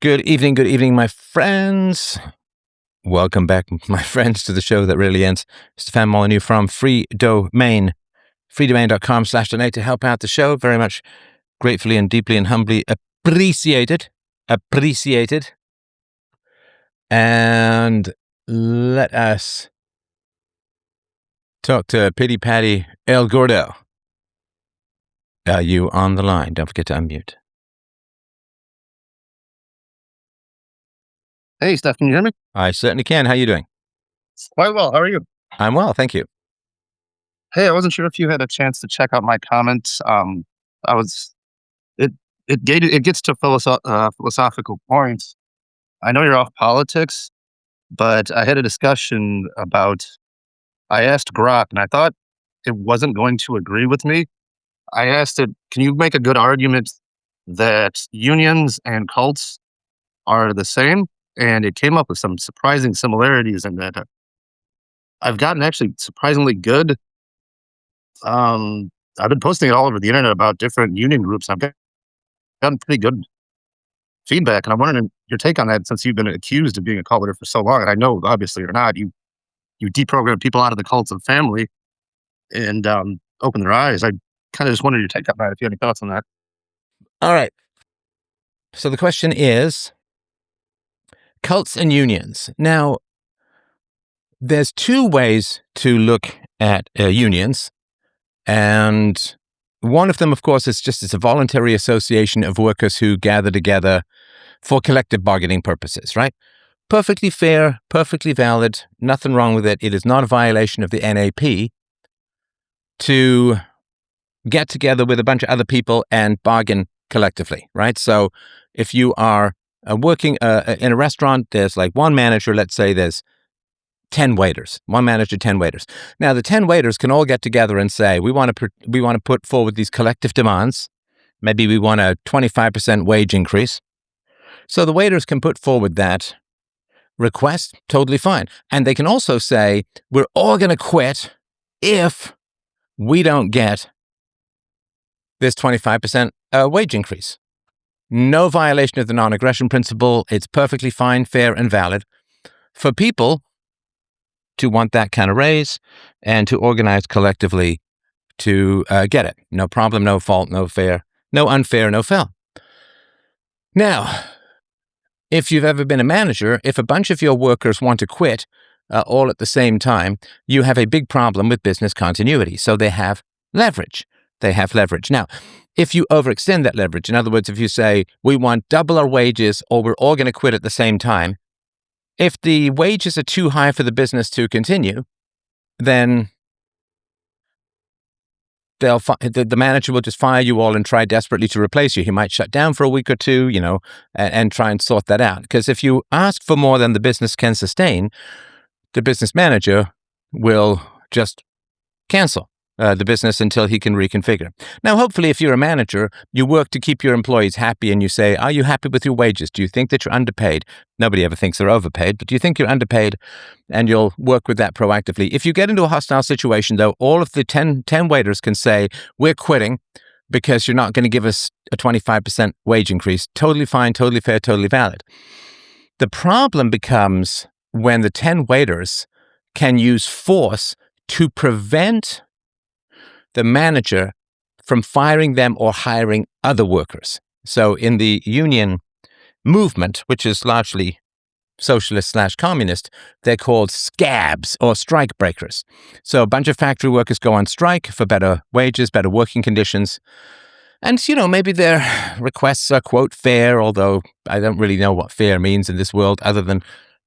Good evening, my friends. Welcome back, my friends, to the show that really ends. Stefan Molyneux from Free Domain, freedomain.com/donate to help out the show. Very much gratefully and deeply and humbly appreciated. And let us talk to Pity Patty El Gordo. Are you on the line? Don't forget to unmute. Hey, Steph, can you hear me? I certainly can. How are you doing? Quite well. How are you? I'm well, thank you. Hey, I wasn't sure if you had a chance to check out my comments. I was it it gets to philosophical points. I know you're off politics, but I had a discussion about. I asked Grok, and I thought it wasn't going to agree with me. I asked it, "Can you make a good argument that unions and cults are the same?" And it came up with some surprising similarities in that. I've gotten actually surprisingly good. I've been posting it all over the internet about different union groups. I've gotten pretty good feedback, and I'm wondering your take on that since you've been accused of being a cult leader for so long. And I know, obviously, you're not. You deprogram people out of the cults of family and open their eyes. I kind of just wanted your take on that. If you have any thoughts on that. All right. So the question is cults and unions. Now, there's two ways to look at unions. And one of them, of course, is it's a voluntary association of workers who gather together for collective bargaining purposes, right? Perfectly fair, perfectly valid, nothing wrong with it. It is not a violation of the NAP to get together with a bunch of other people and bargain collectively, right? So if you are working in a restaurant, there's like one manager, let's say there's 10 waiters, one manager, 10 waiters. Now, the 10 waiters can all get together and say, we want to put forward these collective demands. Maybe we want a 25% wage increase. So the waiters can put forward that request, totally fine. And they can also say, we're all going to quit if we don't get this 25% wage increase. No violation of the non-aggression principle. It's perfectly fine, fair, and valid for people to want that kind of raise and to organize collectively to get it. No problem, no fault, no fair, no unfair, no foul. Now, if you've ever been a manager, if a bunch of your workers want to quit all at the same time, you have a big problem with business continuity. So they have leverage. Now, if you overextend that leverage, in other words, if you say, we want double our wages or we're all going to quit at the same time, if the wages are too high for the business to continue, then the manager will just fire you all and try desperately to replace you. He might shut down for a week or two, and try and sort that out. Because if you ask for more than the business can sustain, the business manager will just cancel the business until he can reconfigure. Now, hopefully, if you're a manager, you work to keep your employees happy and you say, are you happy with your wages? Do you think that you're underpaid? Nobody ever thinks they're overpaid, but do you think you're underpaid? And you'll work with that proactively. If you get into a hostile situation, though, all of the 10 waiters can say, we're quitting because you're not going to give us a 25% wage increase. Totally fine, totally fair, totally valid. The problem becomes when the 10 waiters can use force to prevent the manager from firing them or hiring other workers. So in the union movement, which is largely socialist/communist, they're called scabs or strike breakers. So a bunch of factory workers go on strike for better wages, better working conditions. And, maybe their requests are, quote, fair, although I don't really know what fair means in this world other than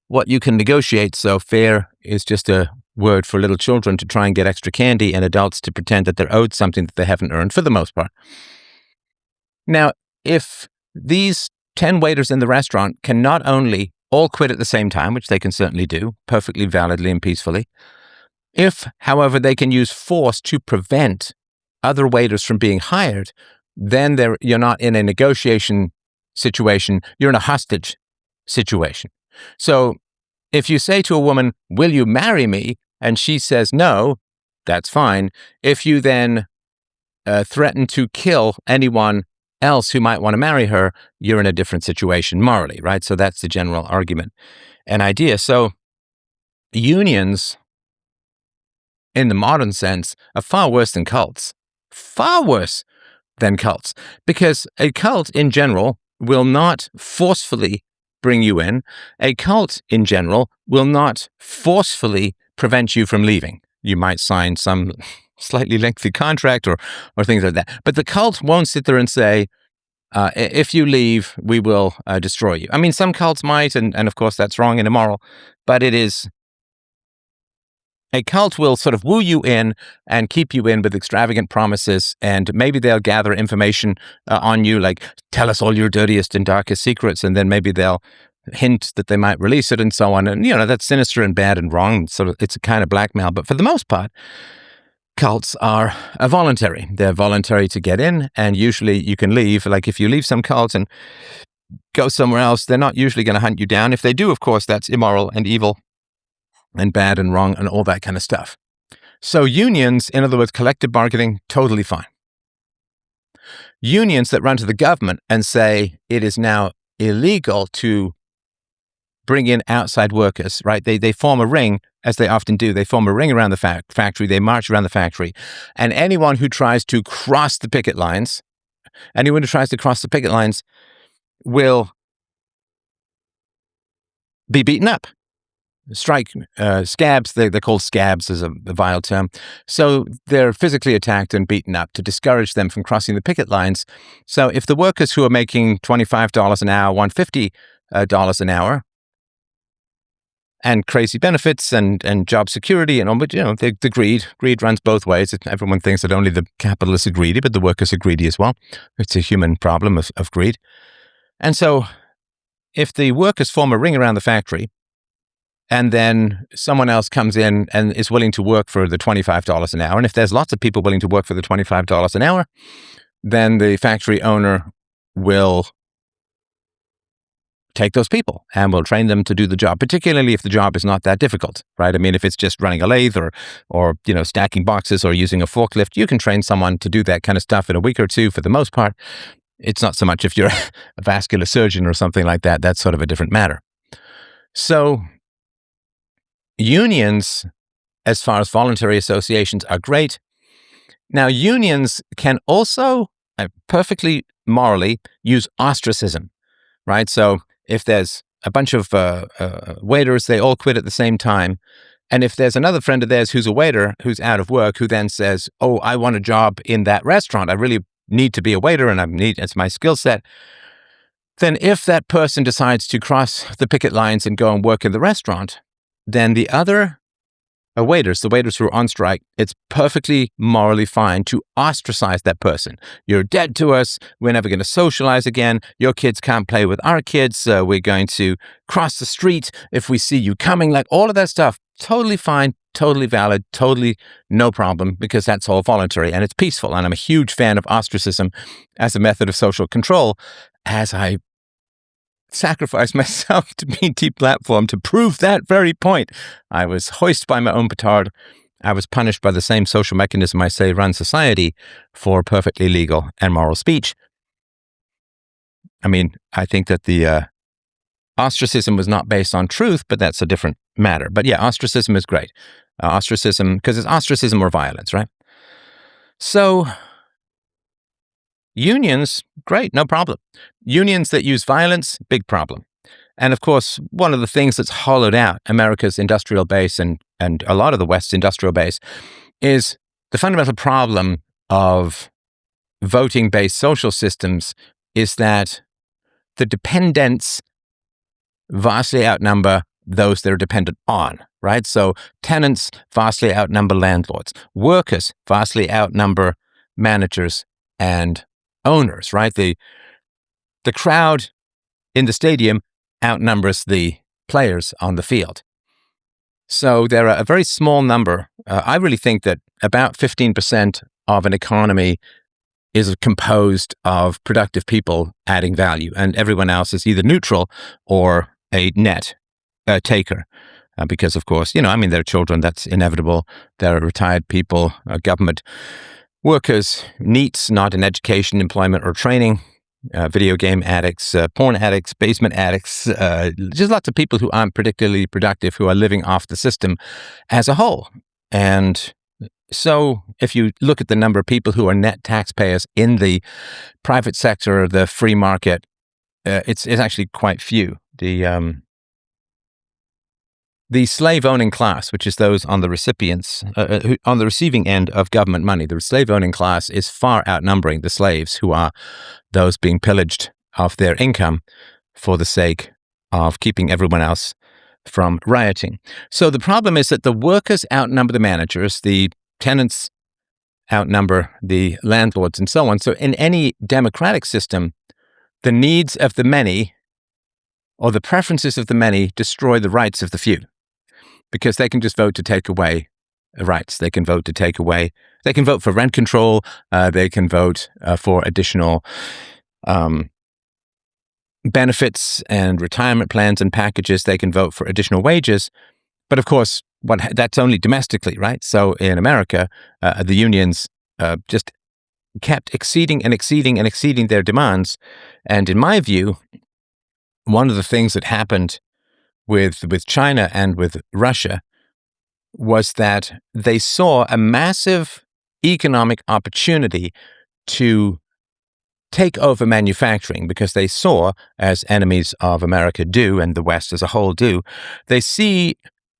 what you can negotiate. So fair is just a word for little children to try and get extra candy and adults to pretend that they're owed something that they haven't earned for the most part. Now, if these 10 waiters in the restaurant can not only all quit at the same time, which they can certainly do, perfectly validly and peacefully, if, however, they can use force to prevent other waiters from being hired, then you're not in a negotiation situation, you're in a hostage situation. So if you say to a woman, will you marry me? And she says no, that's fine. If you then threaten to kill anyone else who might want to marry her, you're in a different situation morally, right? So that's the general argument and idea. So unions, in the modern sense, are far worse than cults. Far worse than cults. Because a cult in general will not forcefully bring you in. A cult in general will not forcefully prevent you from leaving. You might sign some slightly lengthy contract or things like that. But the cult won't sit there and say, if you leave, we will destroy you. I mean, some cults might, and of course that's wrong and immoral, but it is. A cult will sort of woo you in and keep you in with extravagant promises, and maybe they'll gather information on you, like tell us all your dirtiest and darkest secrets, and then maybe they'll hint that they might release it and so on. And, that's sinister and bad and wrong. Sort of, it's a kind of blackmail. But for the most part, cults are voluntary. They're voluntary to get in, and usually you can leave. Like if you leave some cult and go somewhere else, they're not usually going to hunt you down. If they do, of course, that's immoral and evil and bad and wrong and all that kind of stuff. So unions, in other words, collective bargaining, totally fine. Unions that run to the government and say it is now illegal to bring in outside workers, right? They form a ring, as they often do. They form a ring around the factory. They march around the factory. And anyone who tries to cross the picket lines, will be beaten up. Scabs, they're called scabs as a vile term. So they're physically attacked and beaten up to discourage them from crossing the picket lines. So if the workers who are making $25 an hour want $50 an hour, and crazy benefits and job security and all, but the greed runs both ways. Everyone thinks that only the capitalists are greedy, but the workers are greedy as well. It's a human problem of greed. And so if the workers form a ring around the factory, and then someone else comes in and is willing to work for the $25 an hour, and if there's lots of people willing to work for the $25 an hour, then the factory owner will take those people and will train them to do the job, particularly if the job is not that difficult, right? I mean, if it's just running a lathe or stacking boxes or using a forklift, you can train someone to do that kind of stuff in a week or two for the most part. It's not so much if you're a vascular surgeon or something like that. That's sort of a different matter. So unions, as far as voluntary associations, are great. Now, unions can also perfectly morally use ostracism, right? So if there's a bunch of waiters, they all quit at the same time. And if there's another friend of theirs who's a waiter who's out of work, who then says, oh, I want a job in that restaurant. I really need to be a waiter and it's my skill set. Then if that person decides to cross the picket lines and go and work in the restaurant, then the other the waiters who are on strike, it's perfectly morally fine to ostracize that person. You're dead to us. We're never going to socialize again. Your kids can't play with our kids. We're going to cross the street if we see you coming. Like all of that stuff, totally fine, totally valid, totally no problem, because that's all voluntary and it's peaceful. And I'm a huge fan of ostracism as a method of social control, as I sacrifice myself to be deplatformed to prove that very point. I was hoisted by my own petard. I was punished by the same social mechanism I say runs society for perfectly legal and moral speech. I mean, I think that the ostracism was not based on truth, but that's a different matter. But yeah, ostracism is great. Ostracism, because it's ostracism or violence, right? So unions, great, no problem. Unions that use violence, big problem. And of course, one of the things that's hollowed out America's industrial base and a lot of the West's industrial base is the fundamental problem of voting-based social systems is that the dependents vastly outnumber those that are dependent on, right? So tenants vastly outnumber landlords. Workers vastly outnumber managers and owners, right? The crowd in the stadium outnumbers the players on the field. So there are a very small number. I really think that about 15% of an economy is composed of productive people adding value, and everyone else is either neutral or a net taker. Because, of course, there are children, that's inevitable. There are retired people, government workers, NEETs, not in education, employment, or training. video game addicts, porn addicts, basement addicts, just lots of people who aren't particularly productive, who are living off the system as a whole. And so if you look at the number of people who are net taxpayers in the private sector or the free market, it's actually quite few. The slave-owning class, which is those on the on the receiving end of government money, the slave-owning class is far outnumbering the slaves, who are those being pillaged of their income for the sake of keeping everyone else from rioting. So the problem is that the workers outnumber the managers, the tenants outnumber the landlords, and so on. So in any democratic system, the needs of the many or the preferences of the many destroy the rights of the few, because they can just vote to take away rights. They can vote for rent control. They can vote for additional benefits and retirement plans and packages. They can vote for additional wages. But of course, that's only domestically, right? So in America, the unions just kept exceeding their demands. And in my view, one of the things that happened with China and with Russia was that they saw a massive economic opportunity to take over manufacturing, because they saw, as enemies of America do and the West as a whole do, they see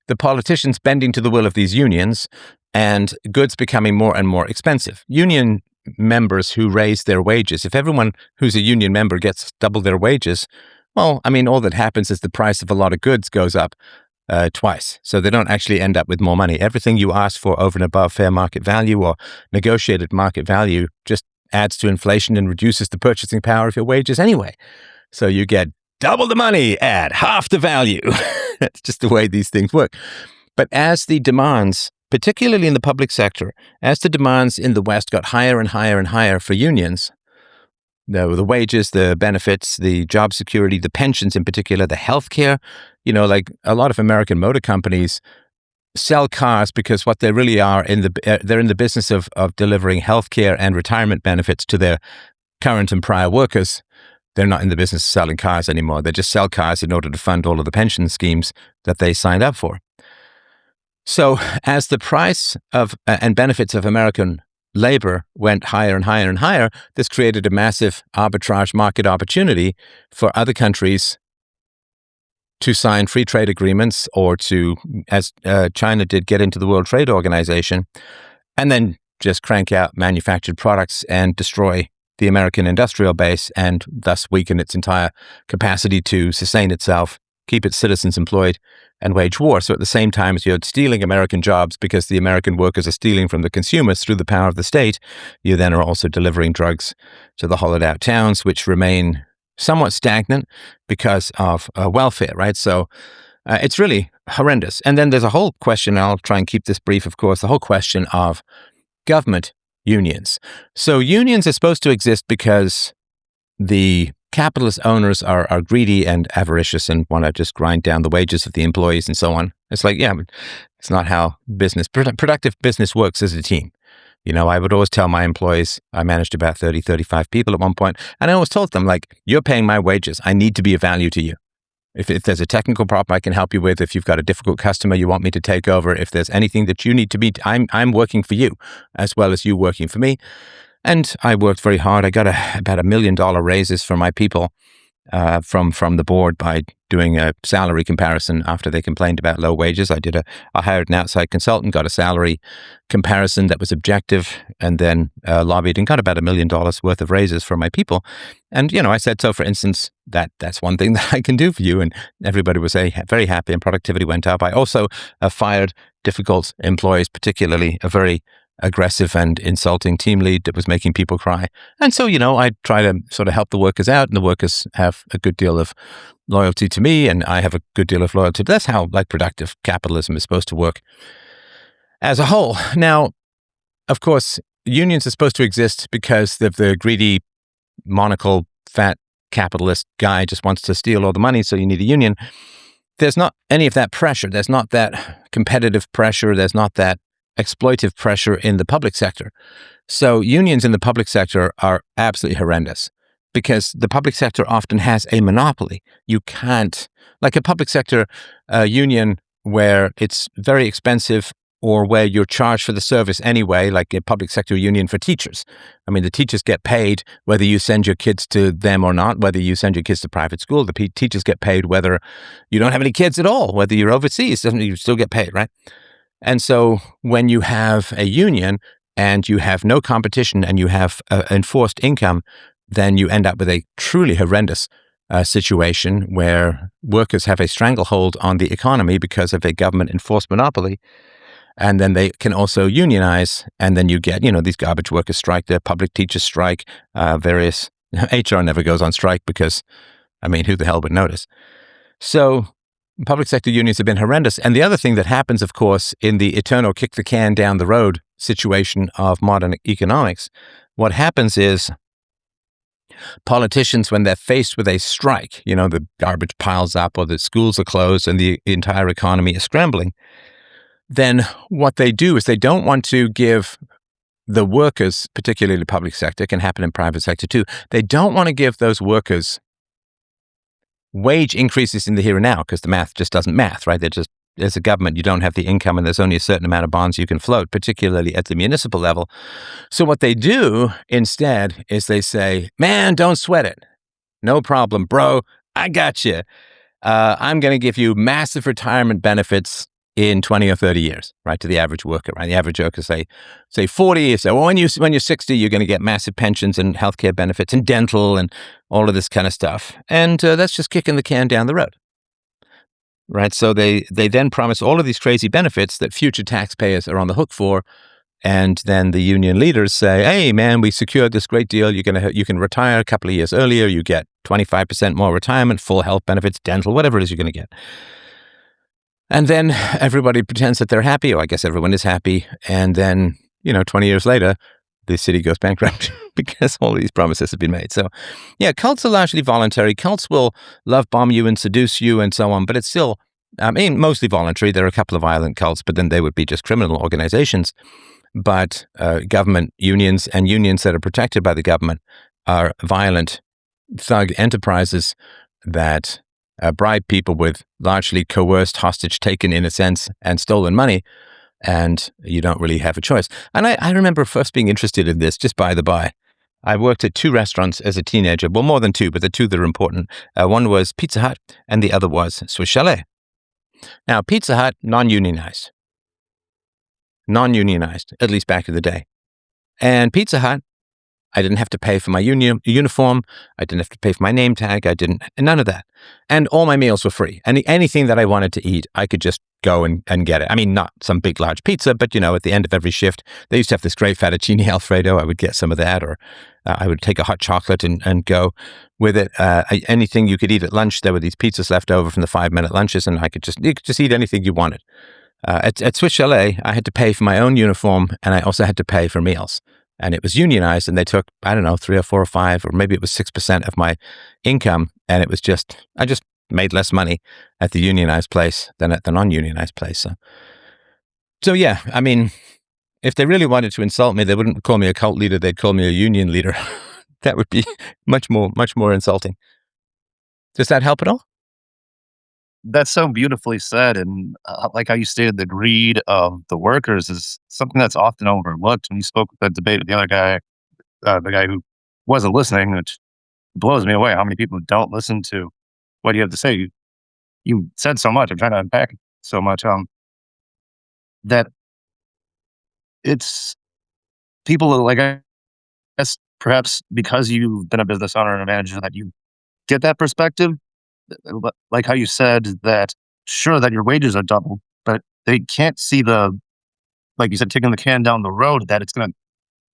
the politicians bending to the will of these unions and goods becoming more and more expensive. Union members who raise their wages, if everyone who's a union member gets double their wages, well, I mean, all that happens is the price of a lot of goods goes up twice. So they don't actually end up with more money. Everything you ask for over and above fair market value or negotiated market value just adds to inflation and reduces the purchasing power of your wages anyway. So you get double the money at half the value. That's just the way these things work. But as the demands, particularly in the public sector, as the demands in the West got higher and higher and higher for unions, the wages, the benefits, the job security, the pensions in particular, the healthcare, like a lot of American motor companies sell cars because what they really are they're in the business of delivering healthcare and retirement benefits to their current and prior workers. They're not in the business of selling cars anymore. They just sell cars in order to fund all of the pension schemes that they signed up for. So as the price of and benefits of American labor went higher and higher and higher, this created a massive arbitrage market opportunity for other countries to sign free trade agreements, or to, as China did, get into the World Trade Organization, and then just crank out manufactured products and destroy the American industrial base, and thus weaken its entire capacity to sustain itself, keep its citizens employed, and wage war. So at the same time as you're stealing American jobs because the American workers are stealing from the consumers through the power of the state, you then are also delivering drugs to the hollowed out towns, which remain somewhat stagnant because of welfare, right? So it's really horrendous. And then there's a whole question, and I'll try and keep this brief, of course, the whole question of government unions. So unions are supposed to exist because the capitalist owners are greedy and avaricious and want to just grind down the wages of the employees and so on. It's like, yeah, but it's not how productive business works as a team. I would always tell my employees, I managed about 30, 35 people at one point, and I always told them, like, you're paying my wages. I need to be of value to you. If there's a technical problem I can help you with, if you've got a difficult customer you want me to take over, if there's anything that you need to meet, I'm working for you as well as you working for me. And I worked very hard. I got about $1 million raises for my people from the board by doing a salary comparison after they complained about low wages. I hired an outside consultant, got a salary comparison that was objective, and then lobbied and got about $1 million worth of raises for my people. And, I said, so for instance, that's one thing that I can do for you. And everybody was very happy and productivity went up. I also fired difficult employees, particularly a very aggressive and insulting team lead that was making people cry. And so, I try to sort of help the workers out, and the workers have a good deal of loyalty to me, and I have a good deal of loyalty. But that's how productive capitalism is supposed to work as a whole. Now, of course, unions are supposed to exist because the greedy, monocle, fat capitalist guy just wants to steal all the money, so you need a union. There's not any of that pressure. There's not that competitive pressure. There's not that exploitive pressure in the public sector. So unions in the public sector are absolutely horrendous. because the public sector often has a monopoly. You can't, like a public sector union where it's very expensive or where you're charged for the service anyway, like a public sector union for teachers. I mean, the teachers get paid whether you send your kids to them or not, whether you send your kids to private school. The teachers get paid whether you don't have any kids at all, whether you're overseas, you still get paid, right? And so when you have a union and you have no competition and you have enforced income, then you end up with a truly horrendous situation where workers have a stranglehold on the economy because of a government enforced monopoly. And then they can also unionize. And then you get, these garbage workers strike, the public teachers strike, various HR never goes on strike because, I mean, who the hell would notice? So public sector unions have been horrendous. And the other thing that happens, of course, in the eternal kick the can down the road situation of modern economics, what happens is politicians, when they're faced with a strike, the garbage piles up or the schools are closed and the entire economy is scrambling, then what they do is they don't want to give the workers, particularly public sector, can happen in private sector too, they don't want to give those workers wage increases in the here and now because the math just doesn't math, right? They're just, as a government, you don't have the income and there's only a certain amount of bonds you can float, particularly at the municipal level. So what they do instead is they say, man, don't sweat it. No problem, bro. I got you. I'm going to give you massive retirement benefits in 20 or 30 years, right, to the average worker, right? The average worker, say 40, so when you're 60, you're going to get massive pensions and healthcare benefits and dental and all of this kind of stuff. And that's just kicking the can down the road, right? So they then promise all of these crazy benefits that future taxpayers are on the hook for. And then the union leaders say, hey, man, we secured this great deal. You can retire a couple of years earlier. You get 25% more retirement, full health benefits, dental, whatever it is you're going to get. And then everybody pretends that they're happy. I guess everyone is happy. And then, 20 years later, the city goes bankrupt because all these promises have been made. So, yeah, cults are largely voluntary. Cults will love bomb you and seduce you and so on. But it's still, mostly voluntary. There are a couple of violent cults, but then they would be just criminal organizations. But government unions and unions that are protected by the government are violent thug enterprises that bribe people with largely coerced, hostage taken in a sense, and stolen money, and you don't really have a choice. And I remember first being interested in this, just by the by. I worked at 2 restaurants as a teenager, well, more than 2, but the 2 that are important. One was Pizza Hut, and the other was Swiss Chalet. Now, Pizza Hut, non-unionized, at least back in the day. And Pizza Hut, I didn't have to pay for my uniform. I didn't have to pay for my name tag. None of that. And all my meals were free. Anything that I wanted to eat, I could just go and get it. I mean, not some big, large pizza, but, at the end of every shift, they used to have this great fettuccine Alfredo. I would get some of that, or I would take a hot chocolate and go with it. Anything you could eat at lunch, there were these pizzas left over from the 5-minute lunches, and you could just eat anything you wanted. At Swiss Chalet, I had to pay for my own uniform, and I also had to pay for meals. And it was unionized, and they took, 3 or 4 or 5, or maybe it was 6% of my income. And it was I just made less money at the unionized place than at the non-unionized place. So yeah, I mean, if they really wanted to insult me, they wouldn't call me a cult leader. They'd call me a union leader. That would be much more insulting. Does that help at all? That's so beautifully said. And like how you stated, the greed of the workers is something that's often overlooked. When you spoke with that debate with the other guy, the guy who wasn't listening, which blows me away how many people don't listen to what you have to say. You said so much. I'm trying to unpack so much. That it's people are like, I guess perhaps because you've been a business owner and a manager, that you get that perspective. Like how you said that, sure, that your wages are doubled, but they can't see like you said, taking the can down the road, that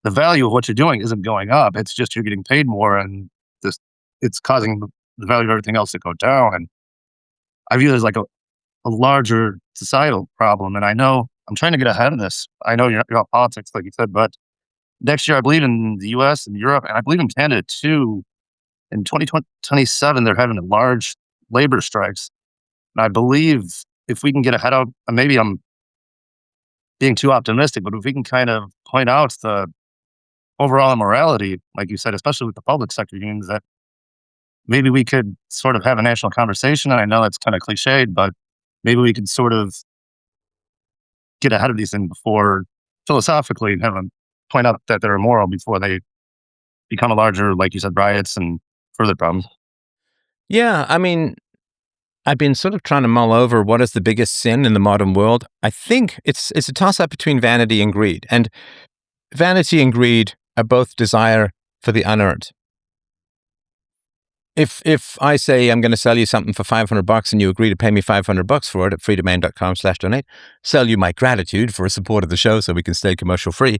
the value of what you're doing isn't going up. It's just you're getting paid more, and it's causing the value of everything else to go down. And I view it as like a larger societal problem. And I know I'm trying to get ahead of this. I know you're about politics, like you said, but next year, I believe in the US and Europe, and I believe in Canada too. In 2027, they're having a large labor strikes. And I believe if we can get ahead of, maybe I'm being too optimistic, but if we can kind of point out overall immorality, like you said, especially with the public sector unions, that maybe we could sort of have a national conversation. And I know it's kind of cliched, but maybe we could sort of get ahead of these things before philosophically and have them point out that they're immoral before they become a larger, like you said, riots and further problems. Yeah, I mean, I've been sort of trying to mull over what is the biggest sin in the modern world. I think it's a toss up between vanity and greed. And vanity and greed are both desire for the unearned. If I say I'm going to sell you something for $500 and you agree to pay me $500 for it at freedomain.com/donate, sell you my gratitude for support of the show so we can stay commercial free.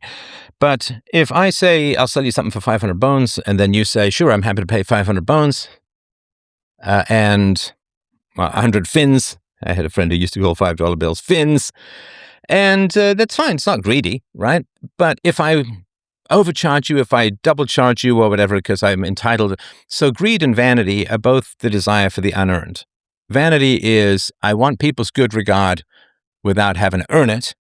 But if I say I'll sell you something for 500 bones and then you say, sure, I'm happy to pay 500 bones and 100 fins. I had a friend who used to call $5 bills fins. And that's fine. It's not greedy, right? But if I overcharge you, if I double charge you or whatever, because I'm entitled. So greed and vanity are both the desire for the unearned. Vanity is, I want people's good regard without having to earn it.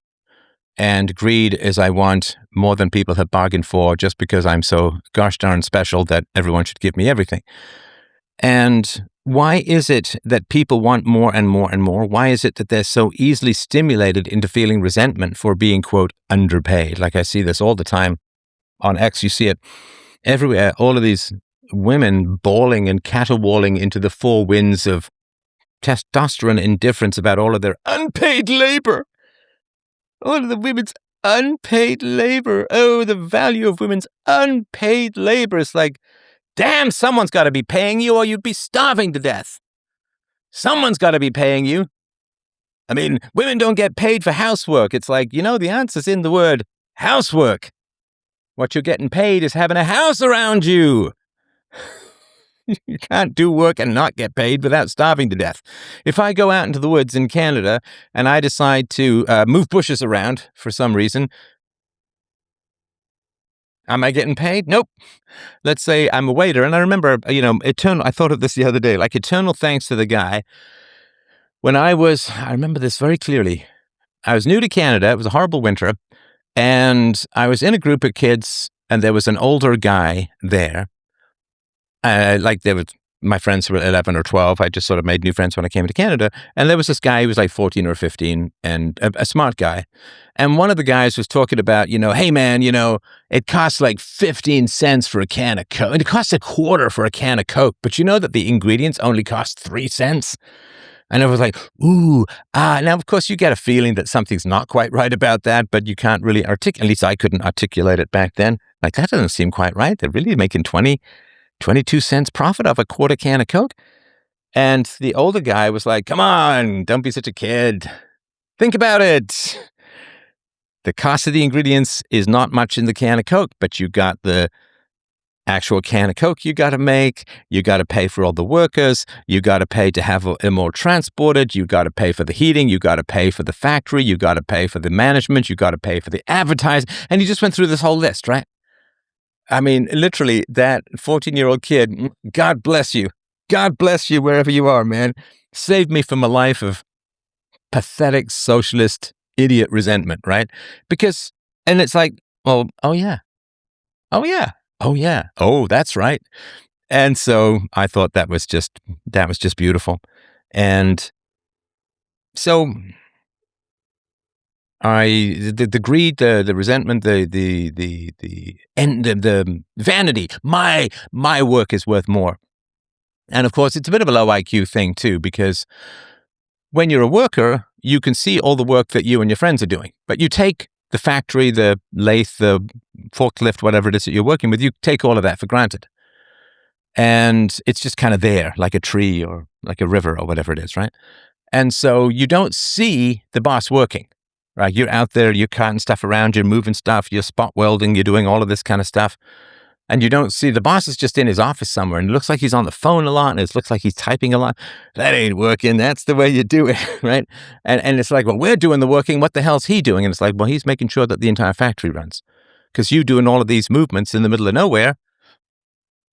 And greed is, I want more than people have bargained for just because I'm so gosh darn special that everyone should give me everything. And why is it that people want more and more and more? Why is it that they're so easily stimulated into feeling resentment for being, quote, underpaid? Like I see this all the time on X. You see it everywhere. All of these women bawling and caterwauling into the four winds of testosterone indifference about all of their unpaid labor. All of the women's unpaid labor. Oh, the value of women's unpaid labor. It's like, damn, someone's got to be paying you or you'd be starving to death. Someone's got to be paying you. I mean, women don't get paid for housework. It's like, the answer's in the word housework. What you're getting paid is having a house around you. You can't do work and not get paid without starving to death. If I go out into the woods in Canada and I decide to move bushes around for some reason, am I getting paid? Nope. Let's say I'm a waiter. And I remember, I thought of this the other day, like eternal thanks to the guy. I remember this very clearly. I was new to Canada. It was a horrible winter. And I was in a group of kids and there was an older guy there. My friends were 11 or 12. I just sort of made new friends when I came to Canada. And there was this guy who was like 14 or 15 and a smart guy. And one of the guys was talking about, hey man, it costs like 15 cents for a can of Coke. It costs a quarter for a can of Coke. But you know that the ingredients only cost 3 cents? And I was like, ooh, now of course you get a feeling that something's not quite right about that, but you can't really articulate, at least I couldn't articulate it back then. Like, that doesn't seem quite right. They're really making 22 cents profit off a quarter can of Coke. And the older guy was like, come on, don't be such a kid. Think about it. The cost of the ingredients is not much in the can of Coke, but you got the actual can of Coke you got to make. You got to pay for all the workers. You got to pay to have it more transported. You got to pay for the heating. You got to pay for the factory. You got to pay for the management. You got to pay for the advertising. And he just went through this whole list, right? I mean, literally, that 14-year-old kid, God bless you. God bless you wherever you are, man. Saved me from a life of pathetic socialist idiot resentment, right? And it's like, well, oh yeah. Oh yeah. Oh yeah. Oh, that's right. And so I thought that was just beautiful. And so the greed, the resentment, the vanity, my work is worth more. And of course, it's a bit of a low IQ thing too, because when you're a worker, you can see all the work that you and your friends are doing, but you take the factory, the lathe, the forklift, whatever it is that you're working with, you take all of that for granted. And it's just kind of there, like a tree or like a river or whatever it is, right? And so you don't see the boss working, right? You're out there, you're cutting stuff around, you're moving stuff, you're spot welding, you're doing all of this kind of stuff. And you don't see the boss is just in his office somewhere and it looks like he's on the phone a lot and it looks like he's typing a lot. That ain't working. That's the way you do it, right? And it's like, well, we're doing the working. What the hell's he doing? And it's like, well, he's making sure that the entire factory runs. Because you doing all of these movements in the middle of nowhere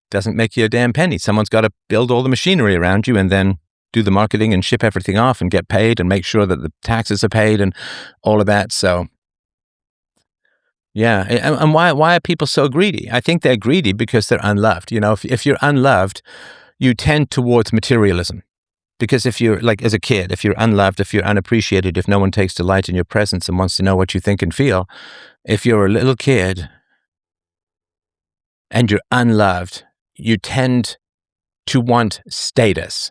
doesn't make you a damn penny. Someone's got to build all the machinery around you and then do the marketing and ship everything off and get paid and make sure that the taxes are paid and all of that. So Yeah, and why are people so greedy? I think they're greedy because they're unloved. You know, if you're unloved, you tend towards materialism. Because if you're like as a kid, if you're unloved, if you're unappreciated, if no one takes delight in your presence and wants to know what you think and feel, if you're a little kid and you're unloved, you tend to want status.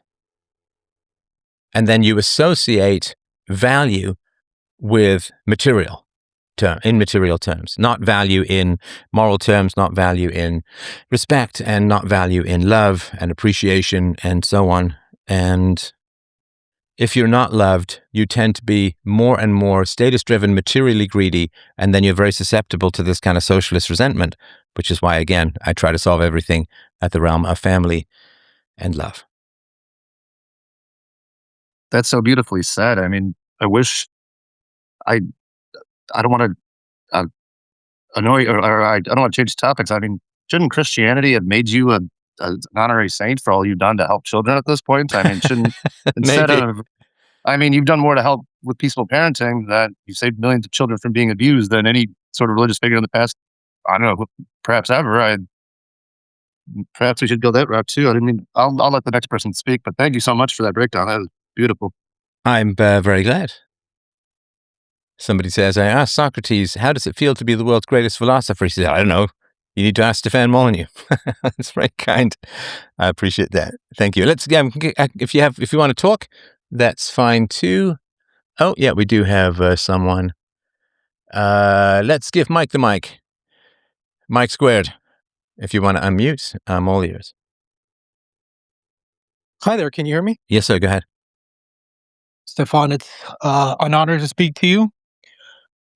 And then you associate value with in material terms, not value in moral terms, not value in respect, and not value in love and appreciation and so on. And if you're not loved, you tend to be more and more status-driven, materially greedy, and then you're very susceptible to this kind of socialist resentment, which is why, again, I try to solve everything at the realm of family and love. That's so beautifully said. I mean, I wish I I don't want to annoy or I don't want to change topics. I mean, shouldn't Christianity have made you an honorary saint for all you've done to help children at this point? I mean, shouldn't instead Maybe. of I mean, you've done more to help with peaceful parenting that you saved millions of children from being abused than any sort of religious figure in the past. I don't know, perhaps ever. Perhaps we should go that route too. I mean, I'll let the next person speak, but thank you so much for that breakdown. That was beautiful. I'm very glad. Somebody says, I asked Socrates, how does it feel to be the world's greatest philosopher? He said, I don't know. You need to ask Stefan Molyneux. That's very kind. I appreciate that. Thank you. Let's if you want to talk, that's fine too. Oh yeah, we do have someone. Let's give Mike the mic. Mike squared. If you want to unmute, I'm all ears. Hi there, can you hear me? Yes, sir. Go ahead. Stefan, it's an honor to speak to you.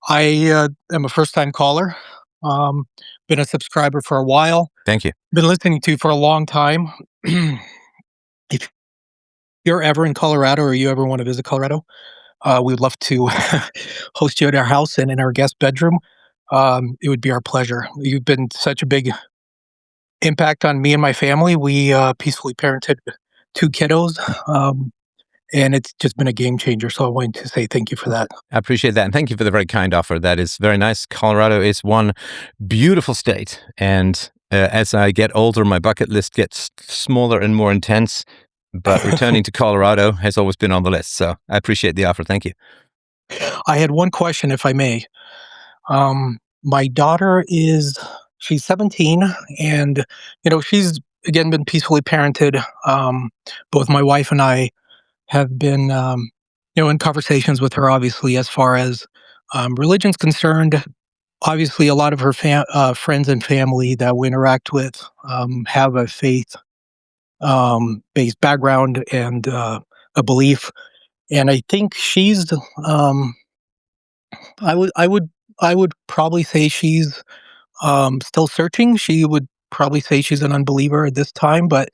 I am a first-time caller. Um, been a subscriber for a while. Thank you. Been listening to you for a long time. If you're ever in Colorado or you ever want to visit Colorado, we would love to host you at our house and in our guest bedroom. It would be our pleasure. You've been such a big impact on me and my family. We peacefully parented 2 kiddos. And it's just been a game changer. So I wanted to say thank you for that. I appreciate that. And thank you for the very kind offer. That is very nice. Colorado is one beautiful state. And as I get older, my bucket list gets smaller and more intense. But returning to Colorado has always been on the list. So I appreciate the offer. Thank you. I had one question, if I may. My daughter she's 17, and she's again been peacefully parented. Both my wife and I have been in conversations with her, obviously, as far as religion's concerned. Obviously, a lot of her friends and family that we interact with have a faith based background and a belief, and I think she's I would probably say she's still searching. She would probably say she's an unbeliever at this time, but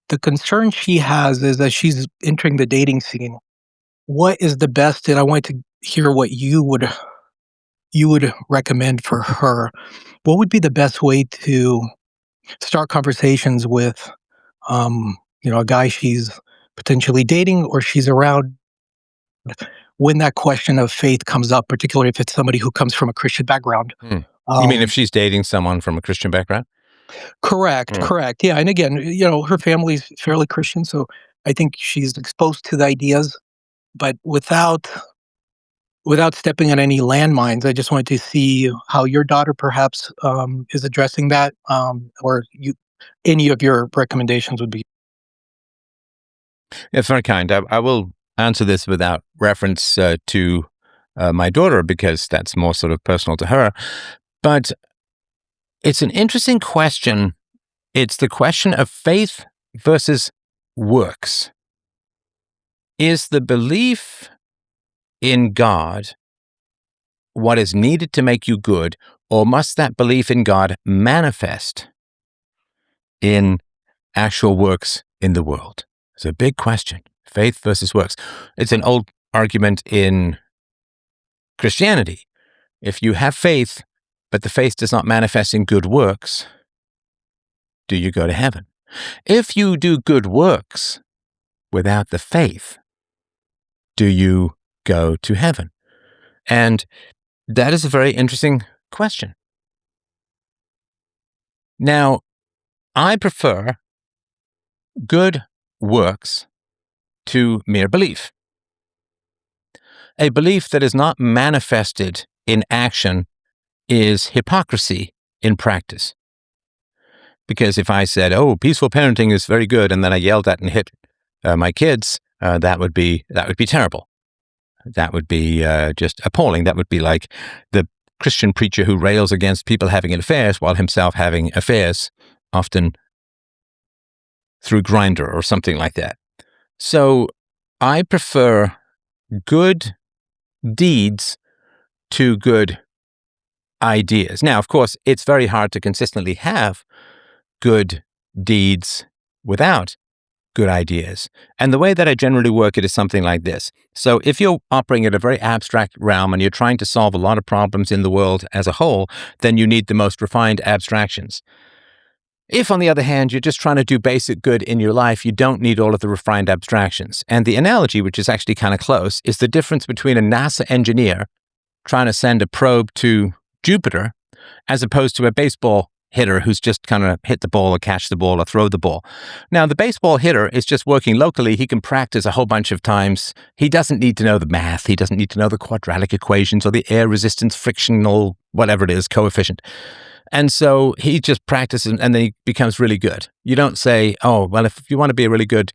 the concern she has is that she's entering the dating scene. What is the best? And I want to hear what you would recommend for her. What would be the best way to start conversations with, a guy she's potentially dating or she's around when that question of faith comes up, particularly if it's somebody who comes from a Christian background? You mean if she's dating someone from a Christian background? Correct, correct. Yeah, and again, her family's fairly Christian, so I think she's exposed to the ideas, but without stepping on any landmines. I just wanted to see how your daughter perhaps is addressing that, or any of your recommendations would be. It's very kind. I will answer this without reference to my daughter because that's more sort of personal to her. But it's an interesting question. It's the question of faith versus works. Is the belief in God what is needed to make you good, or must that belief in God manifest in actual works in the world? It's a big question. Faith versus works. It's an old argument in Christianity. If you have faith, but the faith does not manifest in good works, do you go to heaven? If you do good works without the faith, do you go to heaven? And that is a very interesting question. Now, I prefer good works to mere belief. A belief that is not manifested in action is hypocrisy in practice. Because if I said, "Oh, peaceful parenting is very good," and then I yelled at and hit my kids, that would be terrible. That would be just appalling. That would be like the Christian preacher who rails against people having affairs while himself having affairs, often through Grindr or something like that. So I prefer good deeds to good ideas. Now, of course, it's very hard to consistently have good deeds without good ideas. And the way that I generally work it is something like this. So if you're operating at a very abstract realm and you're trying to solve a lot of problems in the world as a whole, then you need the most refined abstractions. If, on the other hand, you're just trying to do basic good in your life, you don't need all of the refined abstractions. And the analogy, which is actually kind of close, is the difference between a NASA engineer trying to send a probe to Jupiter as opposed to a baseball hitter who's just kind of hit the ball or catch the ball or throw the ball. Now, the baseball hitter is just working locally. He can practice a whole bunch of times. He doesn't need to know the math. He doesn't need to know the quadratic equations or the air resistance, frictional, whatever it is, coefficient. And so he just practices and then he becomes really good. You don't say, "Oh, well, if you want to be a really good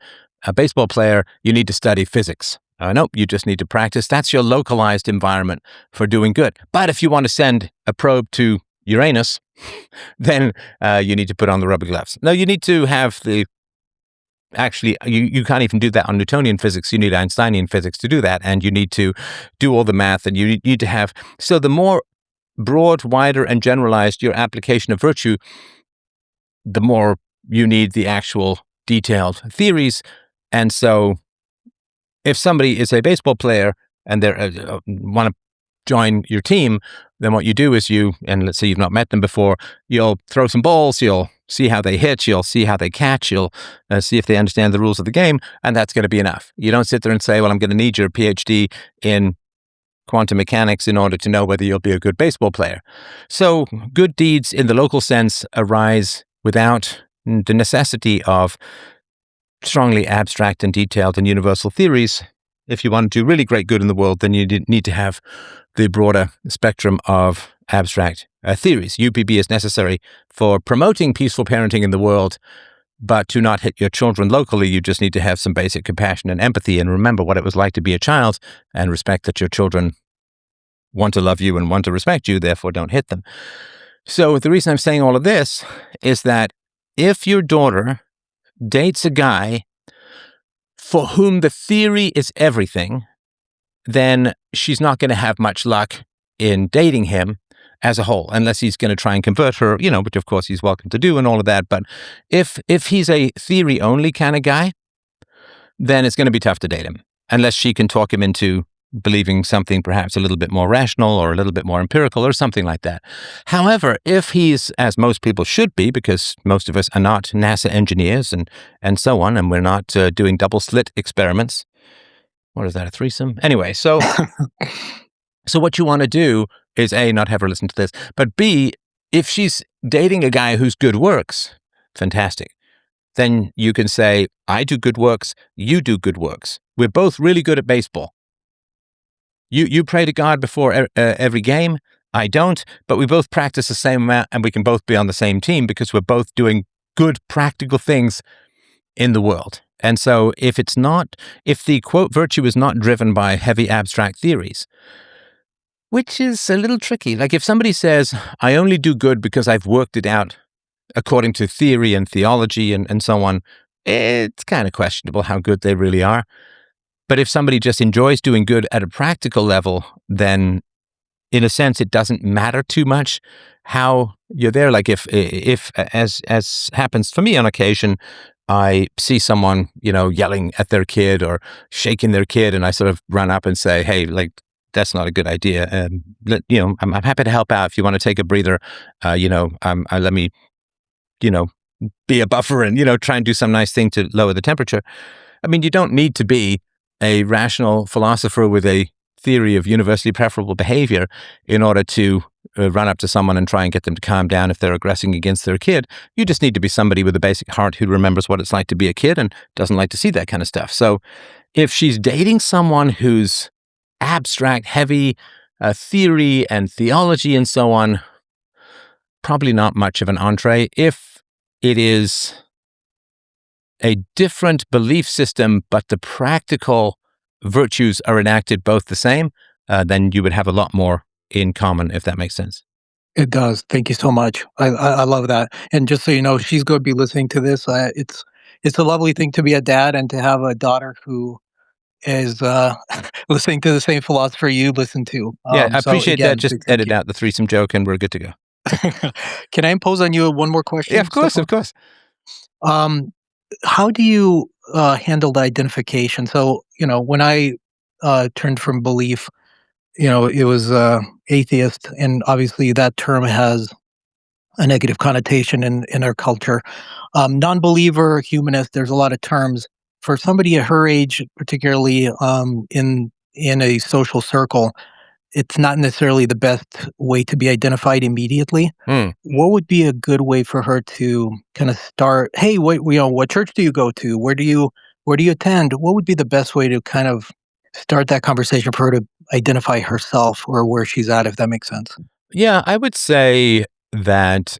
baseball player, you need to study physics." Nope, you just need to practice. That's your localized environment for doing good. But if you want to send a probe to Uranus, then you need to put on the rubber gloves. No, you need to have actually, you can't even do that on Newtonian physics. You need Einsteinian physics to do that. And you need to do all the math and you need to have, so the more broad, wider, and generalized your application of virtue, the more you need the actual detailed theories. And so if somebody is a baseball player and they want to join your team, then what you do is and let's say you've not met them before, you'll throw some balls, you'll see how they hit, you'll see how they catch, you'll see if they understand the rules of the game, and that's going to be enough. You don't sit there and say, "Well, I'm going to need your PhD in quantum mechanics in order to know whether you'll be a good baseball player." So good deeds in the local sense arise without the necessity of strongly abstract and detailed and universal theories. If you want to do really great good in the world, then you need to have the broader spectrum of abstract theories. UPB is necessary for promoting peaceful parenting in the world, but to not hit your children locally, you just need to have some basic compassion and empathy and remember what it was like to be a child and respect that your children want to love you and want to respect you, therefore don't hit them. So the reason I'm saying all of this is that if your daughter dates a guy for whom the theory is everything, then she's not going to have much luck in dating him as a whole, unless he's going to try and convert her, which of course he's welcome to do and all of that. But if he's a theory only kind of guy, then it's going to be tough to date him, unless she can talk him into believing something perhaps a little bit more rational or a little bit more empirical or something like that. However, if he's, as most people should be, because most of us are not NASA engineers and so on, and we're not doing double slit experiments. What is that, a threesome? Anyway, so what you want to do is A, not have her listen to this, but B, if she's dating a guy whose good works, fantastic. Then you can say, "I do good works, you do good works. We're both really good at baseball. You pray to God before every game. I don't, but we both practice the same amount and we can both be on the same team because we're both doing good practical things in the world." And so if the quote virtue is not driven by heavy abstract theories, which is a little tricky. Like if somebody says, "I only do good because I've worked it out according to theory and theology and so on," it's kind of questionable how good they really are. But if somebody just enjoys doing good at a practical level, then in a sense, it doesn't matter too much how you're there. Like if as happens for me on occasion, I see someone, yelling at their kid or shaking their kid, and I sort of run up and say, "Hey, like, that's not a good idea. I'm happy to help out if you want to take a breather. Let me, be a buffer and, try and do some nice thing to lower the temperature." I mean, you don't need to be a rational philosopher with a theory of universally preferable behavior in order to run up to someone and try and get them to calm down if they're aggressing against their kid. You just need to be somebody with a basic heart who remembers what it's like to be a kid and doesn't like to see that kind of stuff. So if she's dating someone who's abstract, heavy theory and theology and so on, probably not much of an entree. If it is a different belief system, but the practical virtues are enacted both the same, then you would have a lot more in common, if that makes sense. It does. Thank you so much. I love that. And just so you know, she's going to be listening to this. It's a lovely thing to be a dad and to have a daughter who is listening to the same philosopher you listen to. Yeah, I So appreciate again, that. Just big thank edit out the threesome joke and we're good to go. you. Can I impose on you one more question? Yeah, of course, Stefan? of course. How do you handle the identification? So, when I turned from belief, it was atheist, and obviously that term has a negative connotation in our culture. Non-believer, humanist, there's a lot of terms. For somebody at her age, particularly in a social circle, it's not necessarily the best way to be identified immediately. Hmm. What would be a good way for her to kind of start? Hey, what church do you go to? Where do you attend? What would be the best way to kind of start that conversation for her to identify herself or where she's at, if that makes sense? Yeah, I would say that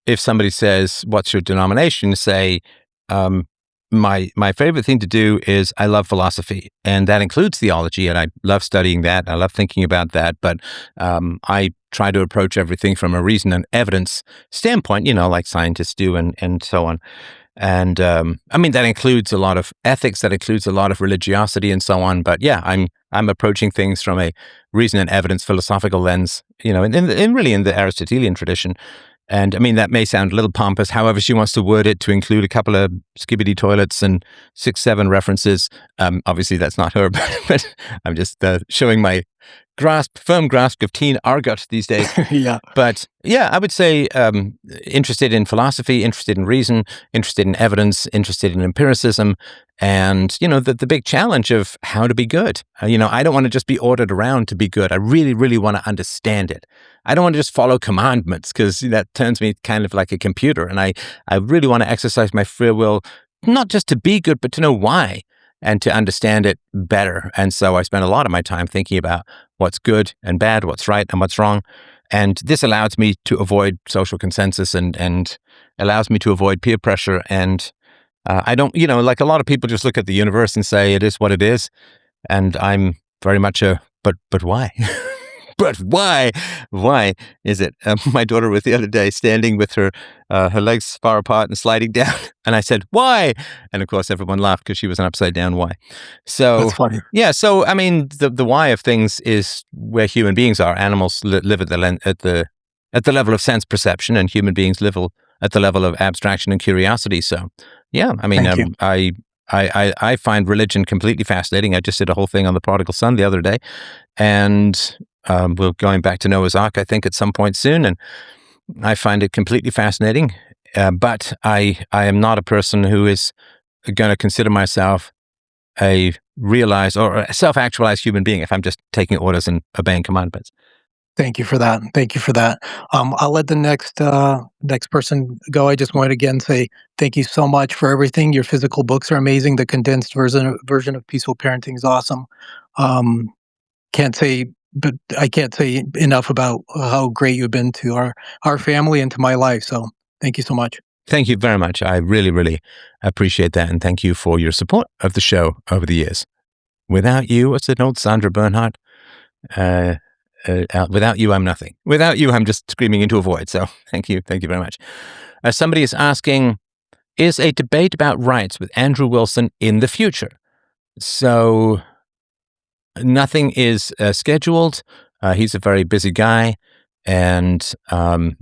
if somebody says, "What's your denomination?" say, um, "My favorite thing to do is I love philosophy, and that includes theology, and I love studying that. I love thinking about that. But I try to approach everything from a reason and evidence standpoint, like scientists do, and so on. And I mean that includes a lot of ethics, that includes a lot of religiosity, and so on. But yeah, I'm approaching things from a reason and evidence philosophical lens, in really in the Aristotelian tradition." And I mean, that may sound a little pompous. However, she wants to word it to include a couple of skibbity toilets and 6, 7 references. Obviously, that's not her, but I'm just showing my firm grasp of teen argot these days. Yeah. But yeah, I would say interested in philosophy, interested in reason, interested in evidence, interested in empiricism, and the big challenge of how to be good. I don't want to just be ordered around to be good. I really, really want to understand it. I don't want to just follow commandments because that turns me kind of like a computer. And I really want to exercise my free will, not just to be good, but to know why and to understand it better. And so I spend a lot of my time thinking about what's good and bad, what's right and what's wrong. And this allows me to avoid social consensus and allows me to avoid peer pressure. And I don't, like a lot of people just look at the universe and say it is what it is. And I'm very much but why? But why? Why is it? My daughter was the other day standing with her legs far apart and sliding down. And I said, why? And of course, everyone laughed because she was an upside down why. So, That's funny. yeah. So, I mean, the why of things is where human beings are. Animals live at the level of sense perception, and human beings live at the level of abstraction and curiosity. So, yeah, I mean, Thank you. I find religion completely fascinating. I just did a whole thing on the prodigal son the other day, and we're going back to Noah's Ark, I think, at some point soon, and I find it completely fascinating. But I am not a person who is going to consider myself a realized or a self-actualized human being if I'm just taking orders and obeying commandments. Thank you for that. Thank you for that. I'll let the next person go. I just want to again say thank you so much for everything. Your physical books are amazing. The condensed version of Peaceful Parenting is awesome. Um, I can't say enough about how great you've been to our family and to my life. So thank you so much. Thank you very much. I really, really appreciate that, and thank you for your support of the show over the years. Without you, what's an old Sandra Bernhardt? Without you, I'm nothing. Without you, I'm just screaming into a void. So thank you very much. Somebody is asking, is a debate about rights with Andrew Wilson in the future? So nothing is scheduled. He's a very busy guy, and I'm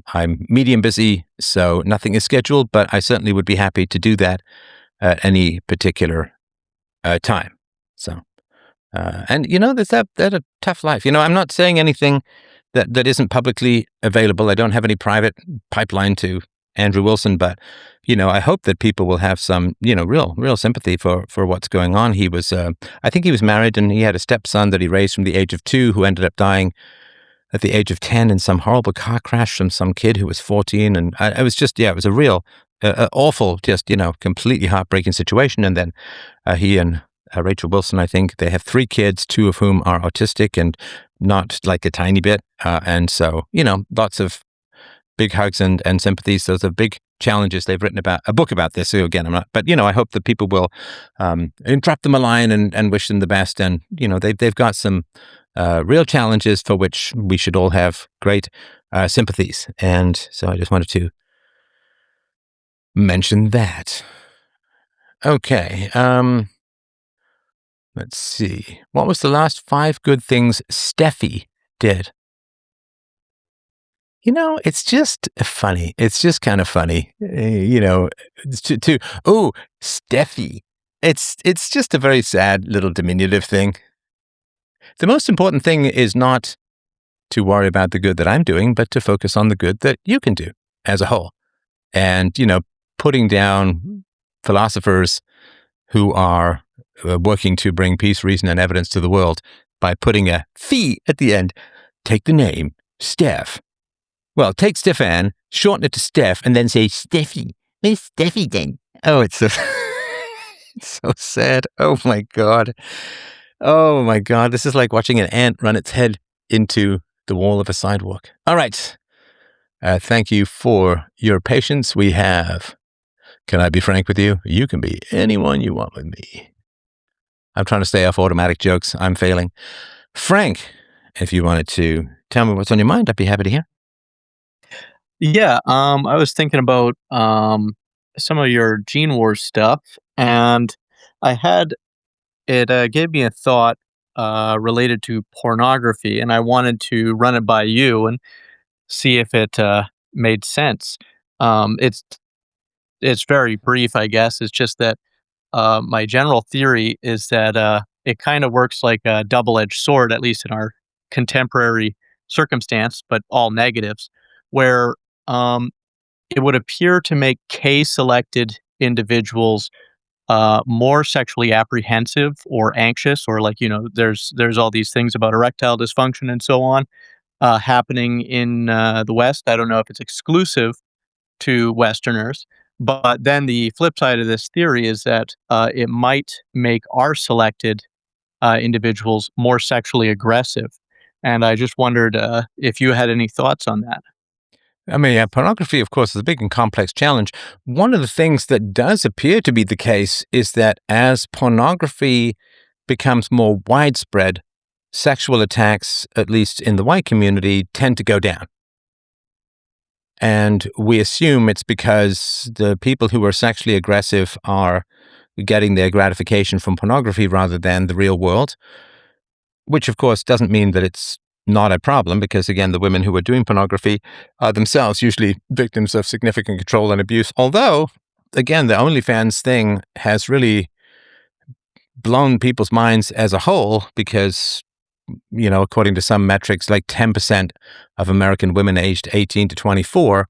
medium busy, so nothing is scheduled, but I certainly would be happy to do that at any particular time. So, and that's a tough life. I'm not saying anything that isn't publicly available. I don't have any private pipeline to Andrew Wilson, but I hope that people will have some, real sympathy for what's going on. He was, I think he was married, and he had a stepson that he raised from the age of 2 who ended up dying at the age of 10 in some horrible car crash from some kid who was 14. And it was just, it was a real awful, just, completely heartbreaking situation. And then he and Rachel Wilson, I think, they have 3 kids, 2 of whom are autistic and not like a tiny bit. And so, lots of big hugs and sympathies. Those are big challenges. They've written about a book about this. So again, I'm not, but I hope that people will drop them a line and wish them the best. And they've got some real challenges for which we should all have great sympathies. And so I just wanted to mention that. Okay. Let's see. What was the last 5 good things Steffi did? It's just funny. It's just kind of funny, Steffi. It's just a very sad little diminutive thing. The most important thing is not to worry about the good that I'm doing, but to focus on the good that you can do as a whole. And, putting down philosophers who are working to bring peace, reason, and evidence to the world by putting a fee at the end. Take the name, Steph. Well, take Stefan, shorten it to Steph, and then say Steffi. Where's Steffi then? Oh, it's so, it's so sad. Oh, my God. Oh, my God. This is like watching an ant run its head into the wall of a sidewalk. All right. Thank you for your patience. We have, can I be frank with you? You can be anyone you want with me. I'm trying to stay off automatic jokes. I'm failing. Frank, if you wanted to tell me what's on your mind, I'd be happy to hear. Yeah, I was thinking about some of your Gene Wars stuff, and it gave me a thought related to pornography, and I wanted to run it by you and see if it made sense. It's very brief, I guess. It's just that my general theory is that it kind of works like a double-edged sword, at least in our contemporary circumstance, but all negatives, where it would appear to make K-selected individuals more sexually apprehensive or anxious, or there's all these things about erectile dysfunction and so on happening in the West. I don't know if it's exclusive to Westerners, but then the flip side of this theory is that it might make our selected individuals more sexually aggressive. And I just wondered if you had any thoughts on that. I mean, pornography, of course, is a big and complex challenge. One of the things that does appear to be the case is that as pornography becomes more widespread, sexual attacks, at least in the white community, tend to go down. And we assume it's because the people who are sexually aggressive are getting their gratification from pornography rather than the real world, which, of course, doesn't mean that it's not a problem, because, again, the women who are doing pornography are themselves usually victims of significant control and abuse. Although, again, the OnlyFans thing has really blown people's minds as a whole because, according to some metrics, like 10% of American women aged 18 to 24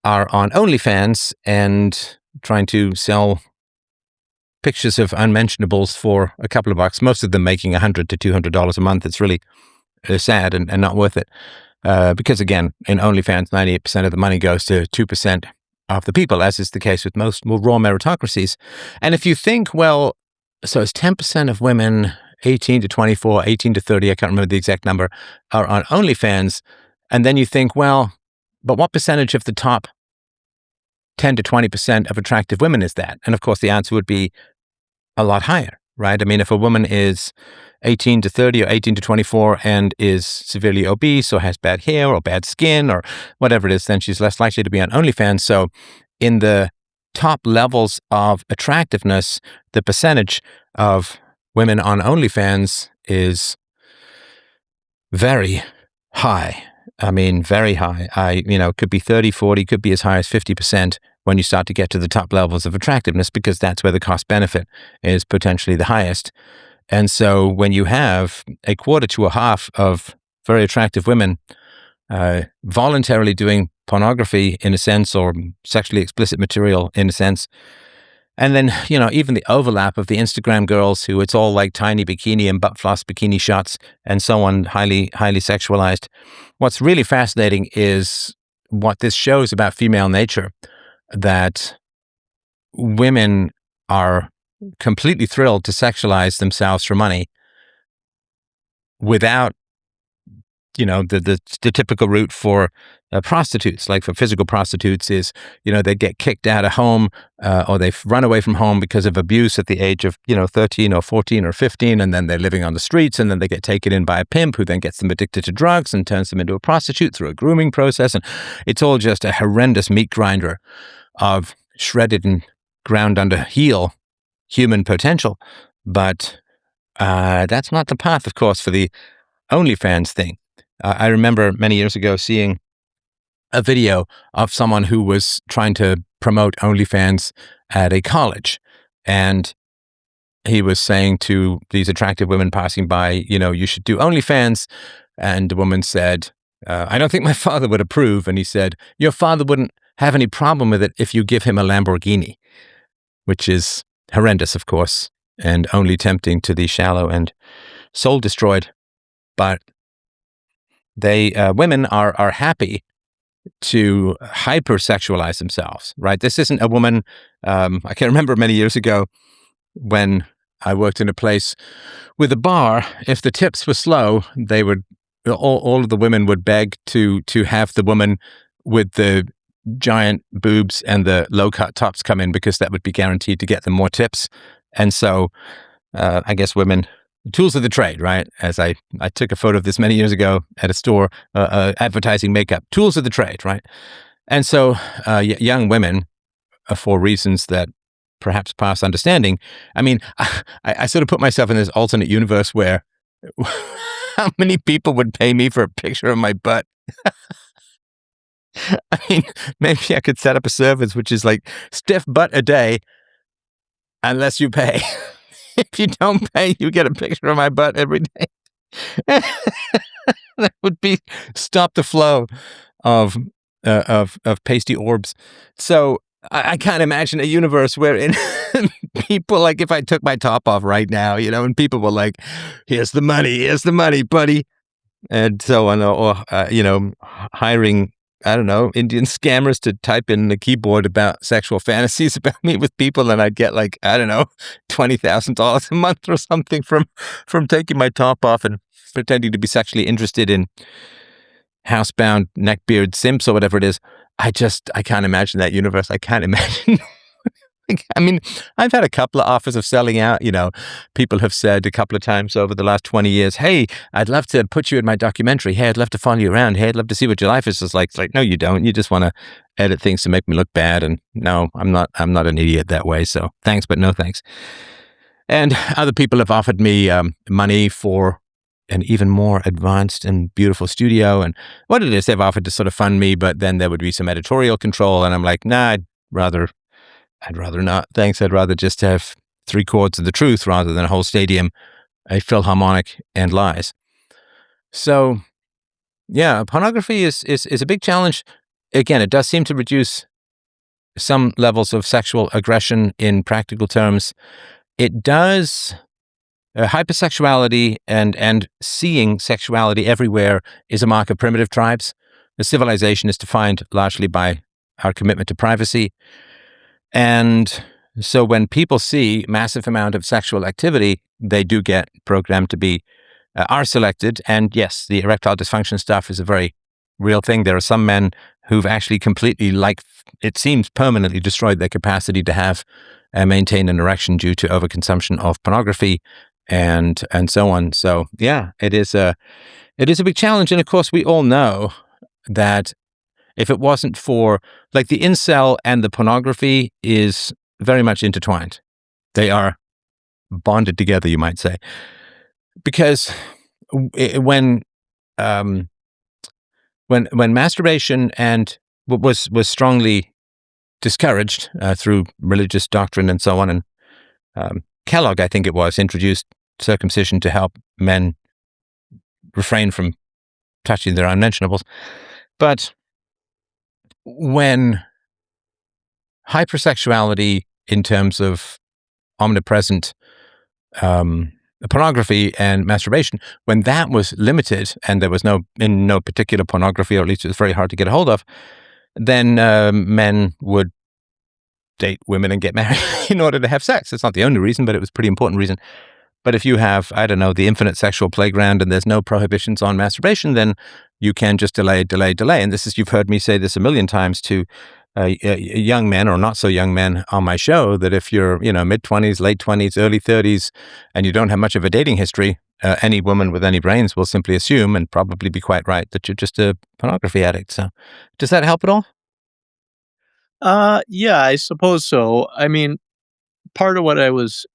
are on OnlyFans and trying to sell pictures of unmentionables for a couple of bucks, most of them making $100 to $200 a month. It's really sad and not worth it. Because, again, in OnlyFans, 98% of the money goes to 2% of the people, as is the case with most more raw meritocracies. And if you think, well, so it's 10% of women 18 to 24, 18 to 30, I can't remember the exact number, are on OnlyFans. And then you think, well, but what percentage of the top 10 to 20% of attractive women is that? And of course, the answer would be a lot higher, right? I mean, if a woman is 18 to 30 or 18 to 24 and is severely obese or has bad hair or bad skin or whatever it is, then she's less likely to be on OnlyFans. So in the top levels of attractiveness, the percentage of women on OnlyFans is very high. I mean, very high. Could be 30, 40, could be as high as 50% when you start to get to the top levels of attractiveness, because that's where the cost benefit is potentially the highest. And so when you have a quarter to a half of very attractive women voluntarily doing pornography in a sense, or sexually explicit material in a sense. And then, even the overlap of the Instagram girls who it's all like tiny bikini and butt floss bikini shots and so on, highly, highly sexualized. What's really fascinating is what this shows about female nature, that women are completely thrilled to sexualize themselves for money without the typical route for prostitutes, like for physical prostitutes, is, they get kicked out of home, or they've run away from home because of abuse at the age of, 13 or 14 or 15, and then they're living on the streets, and then they get taken in by a pimp who then gets them addicted to drugs and turns them into a prostitute through a grooming process. And it's all just a horrendous meat grinder of shredded and ground under heel human potential. But that's not the path, of course, for the OnlyFans thing. I remember many years ago seeing a video of someone who was trying to promote OnlyFans at a college. And he was saying to these attractive women passing by, you should do OnlyFans. And the woman said, I don't think my father would approve. And he said, your father wouldn't have any problem with it if you give him a Lamborghini, which is horrendous, of course, and only tempting to the shallow and soul destroyed. But women are happy to hypersexualize themselves, right? This isn't a woman. I can remember many years ago when I worked in a place with a bar. If the tips were slow, they would all of the women would beg to have the woman with the giant boobs and the low cut tops come in, because that would be guaranteed to get them more tips. And so, I guess women. Tools of the trade, right? As I took a photo of this many years ago at a store advertising makeup. Tools of the trade, right? And so young women, for reasons that perhaps pass understanding, I mean, I sort of put myself in this alternate universe where how many people would pay me for a picture of my butt? I mean, maybe I could set up a service which is like stiff butt a day unless you pay. If you don't pay, you get a picture of my butt every day. That would be stop the flow of pasty orbs. So I can't imagine a universe wherein people, like, if I took my top off right now, and people were like, here's the money, buddy. And so on, or hiring, I don't know, Indian scammers to type in the keyboard about sexual fantasies about me with people, and I'd get like, I don't know, $20,000 a month or something from taking my top off and pretending to be sexually interested in housebound neckbeard simps or whatever it is. I can't imagine that universe. I can't imagine. I mean, I've had a couple of offers of selling out. People have said a couple of times over the last 20 years, hey, I'd love to put you in my documentary. Hey, I'd love to follow you around. Hey, I'd love to see what your life is like. It's like, no, you don't. You just want to edit things to make me look bad. And no, I'm not an idiot that way. So thanks, but no thanks. And other people have offered me money for an even more advanced and beautiful studio. And what it is, they've offered to sort of fund me, but then there would be some editorial control. And I'm like, nah, I'd rather not. Thanks. I'd rather just have 3 chords of the truth rather than a whole stadium, a Philharmonic, and lies. So, yeah, pornography is a big challenge. Again, it does seem to reduce some levels of sexual aggression in practical terms. It does. Hypersexuality and seeing sexuality everywhere is a mark of primitive tribes. The civilization is defined largely by our commitment to privacy. And so when people see massive amount of sexual activity, they do get programmed to be are selected. And yes, the erectile dysfunction stuff is a very real thing. There are some men who've actually completely, like, it seems permanently destroyed their capacity to have maintain an erection due to overconsumption of pornography and so on. So yeah, it is a big challenge. And of course, we all know that if it wasn't for, like, the incel and the pornography is very much intertwined. They are bonded together, you might say, because when masturbation and was strongly discouraged through religious doctrine and so on, and Kellogg, I think it was, introduced circumcision to help men refrain from touching their unmentionables, but when hypersexuality in terms of omnipresent pornography and masturbation, when that was limited and there was no particular pornography, or at least it was very hard to get a hold of, then men would date women and get married in order to have sex. It's not the only reason, but it was a pretty important reason. But if you have, I don't know, the infinite sexual playground and there's no prohibitions on masturbation, then you can just delay. And this is, you've heard me say this a million times to young men or not so young men on my show, that if you're, mid-20s, late 20s, early 30s, and you don't have much of a dating history, any woman with any brains will simply assume, and probably be quite right, that you're just a pornography addict. So does that help at all? Yeah, I suppose so. I mean, part of what I was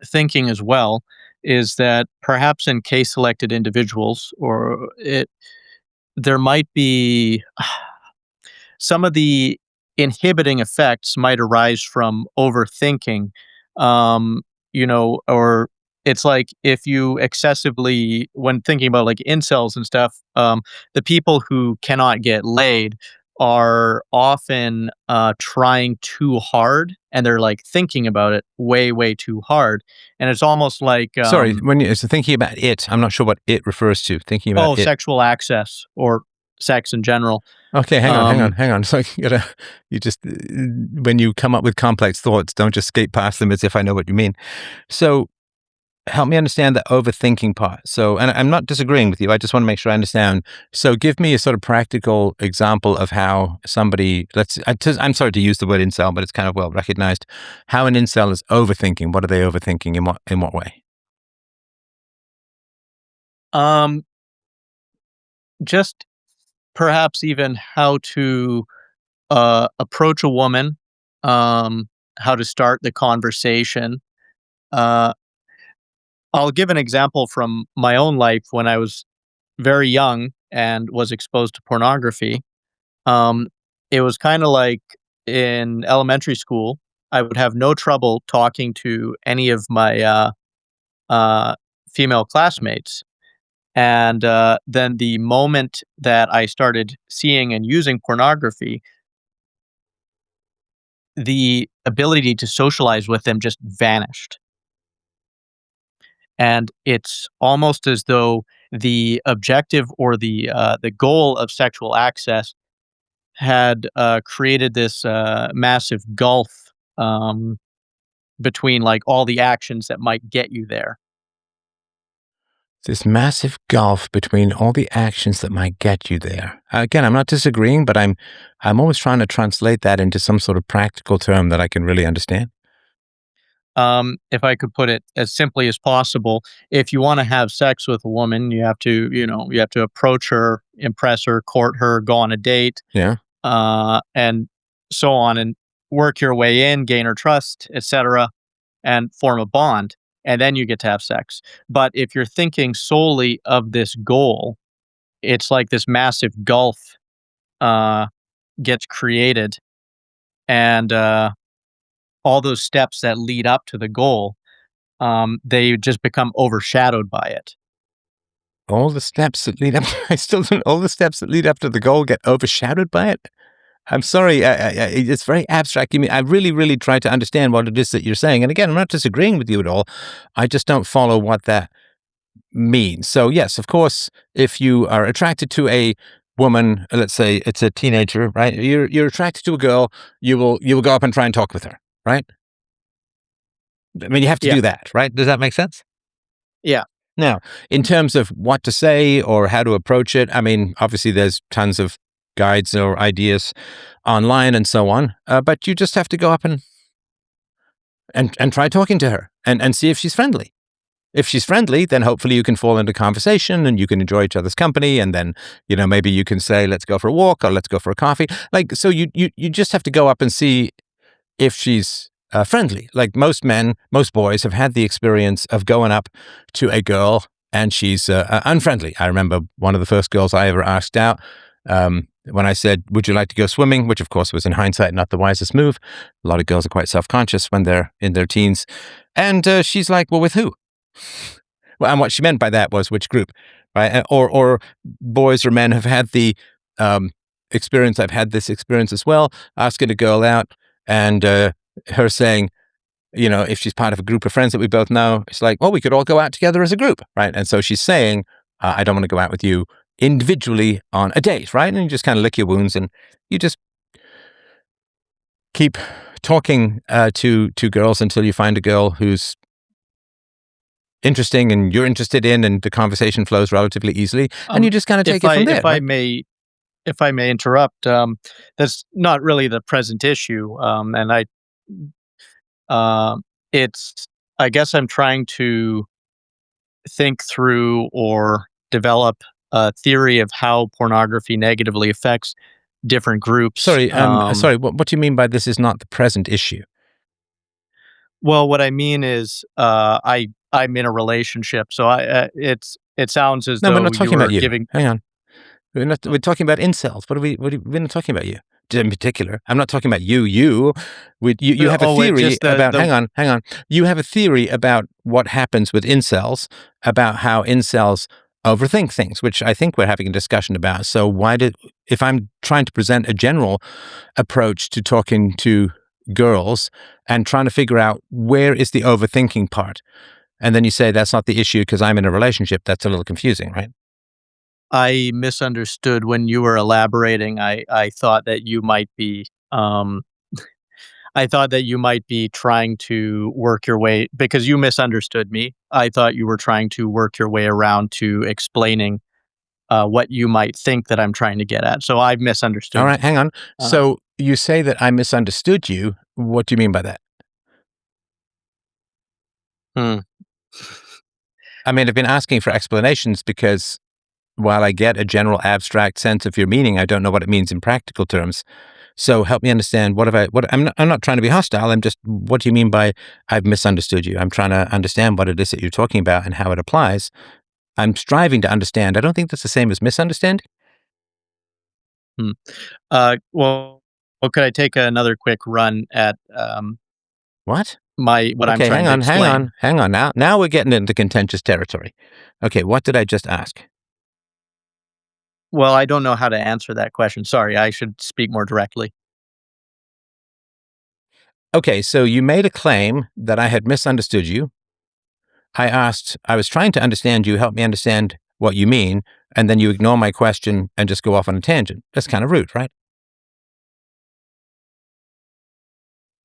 thinking as well is that perhaps in case selected individuals, there might be some of the inhibiting effects might arise from overthinking. Or it's like if you excessively, when thinking about like incels and stuff, the people who cannot get laid are often trying too hard, and they're like thinking about it way too hard, and it's almost like Sorry, when you're thinking about it, I'm not sure what it refers to. Thinking about it. sexual access or sex in general. Okay, hang on. So when you come up with complex thoughts, don't just skate past them as if I know what you mean. So help me understand the overthinking part. So, and I'm not disagreeing with you. I just want to make sure I understand. So give me a sort of practical example of how somebody, I'm sorry to use the word incel, but it's kind of well recognized. How an incel is overthinking. What are they overthinking? In what way? Just perhaps even how to approach a woman, how to start the conversation. I'll give an example from my own life when I was very young and was exposed to pornography. It was kind of like in elementary school, I would have no trouble talking to any of my female classmates. And then the moment that I started seeing and using pornography, the ability to socialize with them just vanished. And it's almost as though the objective or the goal of sexual access had created this massive gulf between like all the actions that might get you there. This massive gulf between all the actions that might get you there. Again, I'm not disagreeing, but I'm always trying to translate that into some sort of practical term that I can really understand. If I could put it as simply as possible, if you want to have sex with a woman, you have to approach her, impress her, court her, go on a date, Yeah. and so on, and work your way in, gain her trust, etc., and form a bond, and then you get to have sex. But if you're thinking solely of this goal, it's like this massive gulf gets created, and all those steps that lead up to the goal, they just become overshadowed by it. All the steps that lead up, I still don't, all the steps that lead up to the goal get overshadowed by it? I'm sorry, it's very abstract. I really, really try to understand what it is that you're saying. And again, I'm not disagreeing with you at all. I just don't follow what that means. So yes, of course, if you are attracted to a woman, let's say it's a teenager, right? You're attracted to a girl, you will go up and try and talk with her, right? I mean, you have to do that, right? Does that make sense? Yeah. Now, in terms of what to say or how to approach it, I mean, obviously there's tons of guides or ideas online and so on, but you just have to go up and try talking to her and see if she's friendly. If she's friendly, then hopefully you can fall into conversation and you can enjoy each other's company. And then, maybe you can say, let's go for a walk or let's go for a coffee. Like, so you just have to go up and see if she's friendly. Like most boys have had the experience of going up to a girl and she's unfriendly. I remember one of the first girls I ever asked out, when I said, would you like to go swimming? Which of course was in hindsight not the wisest move. A lot of girls are quite self-conscious when they're in their teens. And she's like, well, with who? Well, and what she meant by that was which group, right? Or boys or men have had the experience. I've had this experience as well. Asking a girl out and her saying, if she's part of a group of friends that we both know, it's like, well, we could all go out together as a group, right? And so she's saying, I don't want to go out with you individually on a date, right? And you just kind of lick your wounds and you just keep talking to girls until you find a girl who's interesting and you're interested in, and the conversation flows relatively easily, and you just kind of take it from there. If I may interrupt, that's not really the present issue, and it's. I guess I'm trying to think through or develop a theory of how pornography negatively affects different groups. Sorry, what do you mean by this is not the present issue? Well, what I mean is, I'm in a relationship, so it sounds as No, though we're not talking you about are you. giving. Hang on. We're talking about incels. We're not talking about you in particular. I'm not talking about you. You have a theory about, hang on. You have a theory about what happens with incels, about how incels overthink things, which I think we're having a discussion about. So if I'm trying to present a general approach to talking to girls and trying to figure out where is the overthinking part, and then you say that's not the issue because I'm in a relationship, that's a little confusing, right? I misunderstood when you were elaborating. I thought that you might be. I thought that you might be trying to work your way, because you misunderstood me. I thought you were trying to work your way around to explaining what you might think that I'm trying to get at. So I've misunderstood. All right, hang on. So you say that I misunderstood you. What do you mean by that? I mean, I've been asking for explanations because while I get a general abstract sense of your meaning, I don't know what it means in practical terms. So help me understand. I'm not trying to be hostile. What do you mean by I've misunderstood you? I'm trying to understand what it is that you're talking about and how it applies. I'm striving to understand. I don't think that's the same as misunderstanding. Well, could I take another quick run at What? what I'm trying to explain? Hang on. Now we're getting into contentious territory. Okay, what did I just ask? Well, I don't know how to answer that question. Sorry, I should speak more directly. Okay, so you made a claim that I had misunderstood you. I was trying to understand you, help me understand what you mean, and then you ignore my question and just go off on a tangent. That's kind of rude, right?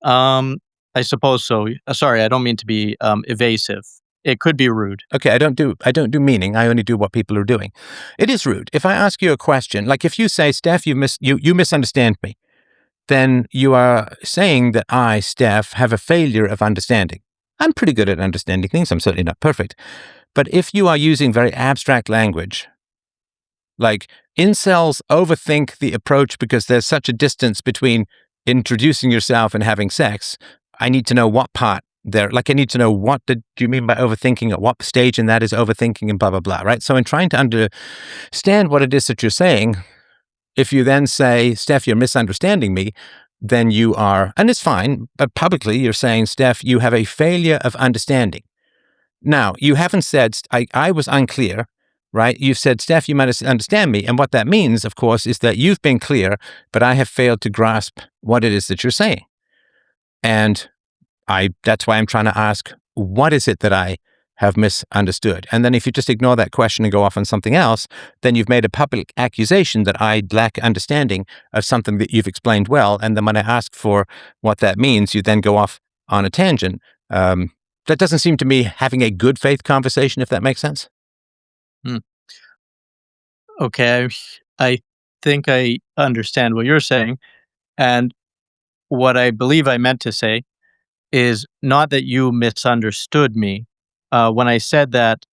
I suppose so. Sorry, I don't mean to be evasive. It could be rude. Okay, I don't do meaning. I only do what people are doing. It is rude. If I ask you a question, like if you say, Steph, you misunderstand me, then you are saying that I, Steph, have a failure of understanding. I'm pretty good at understanding things. I'm certainly not perfect. But if you are using very abstract language, like incels overthink the approach because there's such a distance between introducing yourself and having sex, I need to know what part there, like I need to know what do you mean by overthinking, at what stage in that is overthinking, and blah, blah, blah, right? So in trying to understand what it is that you're saying, if you then say, Steph, you're misunderstanding me, then you are, and it's fine, but publicly you're saying, Steph, you have a failure of understanding. Now, you haven't said, I was unclear, right? You've said, Steph, you might understand me. And what that means, of course, is that you've been clear, but I have failed to grasp what it is that you're saying. And that's why I'm trying to ask, what is it that I have misunderstood? And then if you just ignore that question and go off on something else, then you've made a public accusation that I lack understanding of something that you've explained well. And then when I ask for what that means, you then go off on a tangent. That doesn't seem to me having a good faith conversation, if that makes sense. Okay, I think I understand what you're saying. And what I believe I meant to say is not that you misunderstood me. When I said that,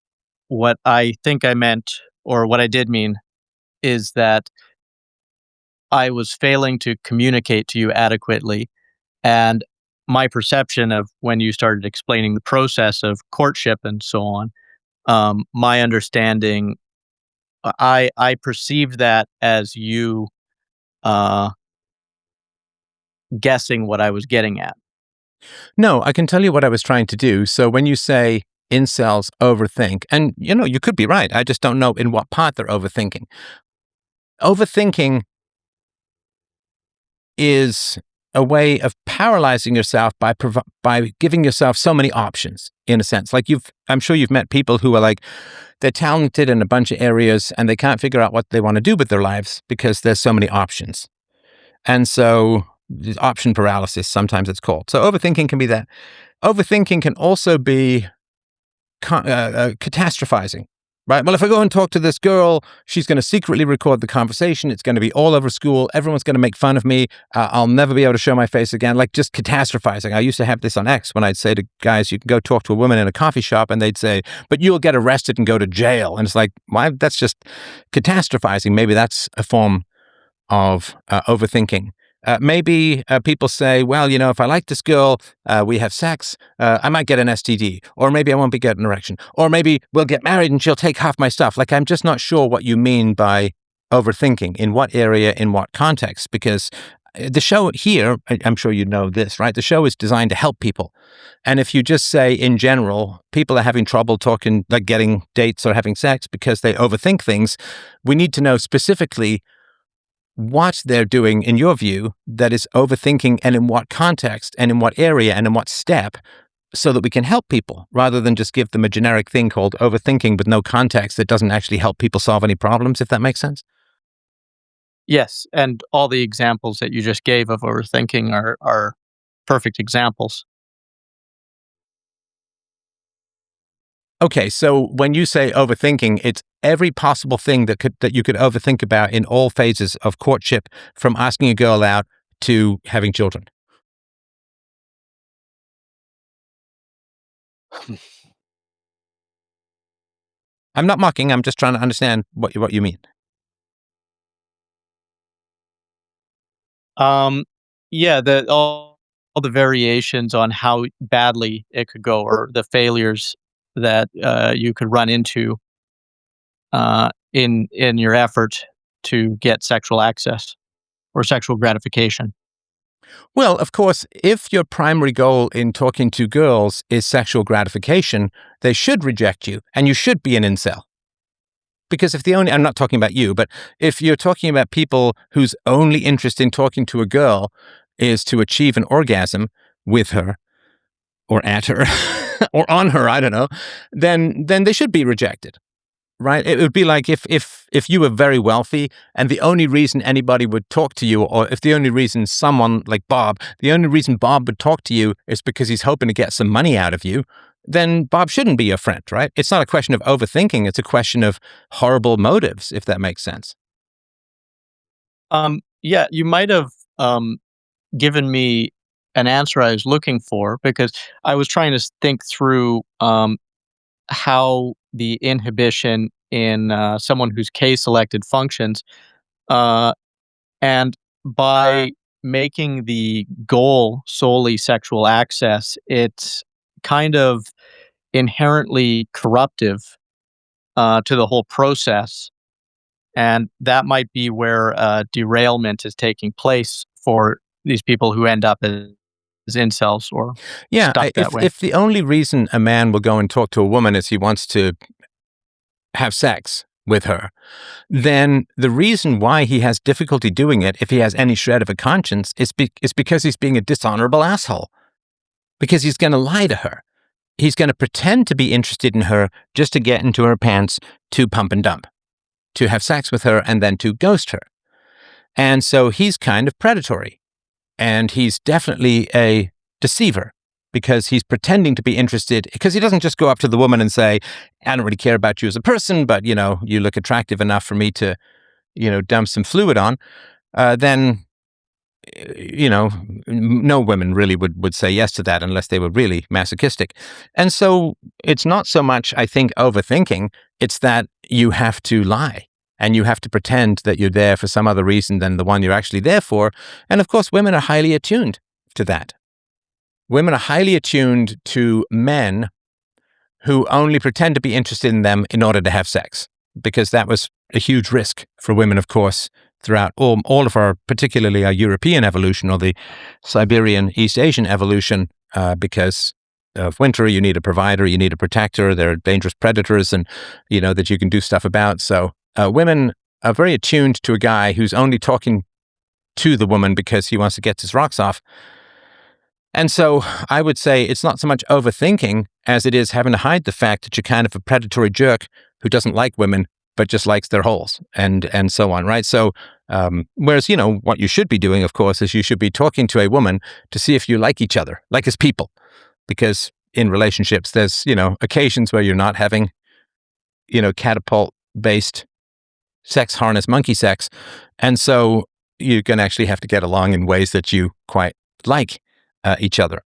what I think I meant, or what I did mean, is that I was failing to communicate to you adequately. And my perception of when you started explaining the process of courtship and so on, my understanding, I perceived that as you guessing what I was getting at. No, I can tell you what I was trying to do. So when you say incels overthink, and you could be right. I just don't know in what part they're overthinking. overthinking is a way of paralyzing yourself by giving yourself so many options, in a sense. Like I'm sure you've met people who are like, they're talented in a bunch of areas and they can't figure out what they want to do with their lives because there's so many options. And so option paralysis, sometimes it's called. So overthinking can be that. Overthinking can also be catastrophizing, right? Well, if I go and talk to this girl, she's going to secretly record the conversation. It's going to be all over school. Everyone's going to make fun of me. I'll never be able to show my face again. Like, just catastrophizing. I used to have this on X when I'd say to guys, you can go talk to a woman in a coffee shop, and they'd say, but you'll get arrested and go to jail. And it's like, why? That's just catastrophizing. Maybe that's a form of overthinking. Maybe people say, well, if I like this girl, we have sex, I might get an STD, or maybe I won't be getting an erection, or maybe we'll get married and she'll take half my stuff. Like, I'm just not sure what you mean by overthinking, in what area, in what context, because the show here, I'm sure you know this, right? The show is designed to help people. And if you just say, in general, people are having trouble talking, like getting dates or having sex because they overthink things, we need to know specifically what they're doing, in your view, that is overthinking, and in what context, and in what area, and in what step, so that we can help people, rather than just give them a generic thing called overthinking with no context that doesn't actually help people solve any problems, if that makes sense. Yes, and all the examples that you just gave of overthinking are perfect examples. Okay, so when you say overthinking, it's every possible thing that you could overthink about in all phases of courtship, from asking a girl out to having children. I'm not mocking. I'm just trying to understand what you mean. Yeah, all the variations on how badly it could go, or the failures that you could run into in your effort to get sexual access or sexual gratification. Well, of course, if your primary goal in talking to girls is sexual gratification, they should reject you, and you should be an incel. Because I'm not talking about you, but if you're talking about people whose only interest in talking to a girl is to achieve an orgasm with her or at her or on her, I don't know, then they should be rejected. Right? It would be like if you were very wealthy and the only reason anybody would talk to you, or if the only reason someone like Bob, the only reason Bob would talk to you is because he's hoping to get some money out of you, then Bob shouldn't be your friend, right? It's not a question of overthinking. It's a question of horrible motives, if that makes sense. Yeah, you might have given me an answer I was looking for, because I was trying to think through how the inhibition in someone who's K-selected functions, and by making the goal solely sexual access, it's kind of inherently corruptive to the whole process, and that might be where derailment is taking place for these people who end up as incels or Yeah, stuck that way. if the only reason a man will go and talk to a woman is he wants to have sex with her, then the reason why he has difficulty doing it, if he has any shred of a conscience, is because he's being a dishonorable asshole. Because he's going to lie to her. He's going to pretend to be interested in her just to get into her pants, to pump and dump, to have sex with her, and then to ghost her. And so he's kind of predatory. And he's definitely a deceiver, because he's pretending to be interested, because he doesn't just go up to the woman and say, I don't really care about you as a person, but, you look attractive enough for me to, dump some fluid on. Then, no women really would say yes to that unless they were really masochistic. And so it's not so much, I think, overthinking. It's that you have to lie. And you have to pretend that you're there for some other reason than the one you're actually there for. And of course, women are highly attuned to that. Women are highly attuned to men who only pretend to be interested in them in order to have sex, because that was a huge risk for women, of course, throughout all of our, particularly our European evolution, or the Siberian East Asian evolution, because of winter, you need a provider, you need a protector, there are dangerous predators, and, that you can do stuff about. So women are very attuned to a guy who's only talking to the woman because he wants to get his rocks off. And so I would say it's not so much overthinking as it is having to hide the fact that you're kind of a predatory jerk who doesn't like women, but just likes their holes and so on, right? So whereas, what you should be doing, of course, is you should be talking to a woman to see if you like each other, like as people. Because in relationships, there's, occasions where you're not having, catapult-based sex harness monkey sex. And so you're going to actually have to get along in ways that you quite like each other.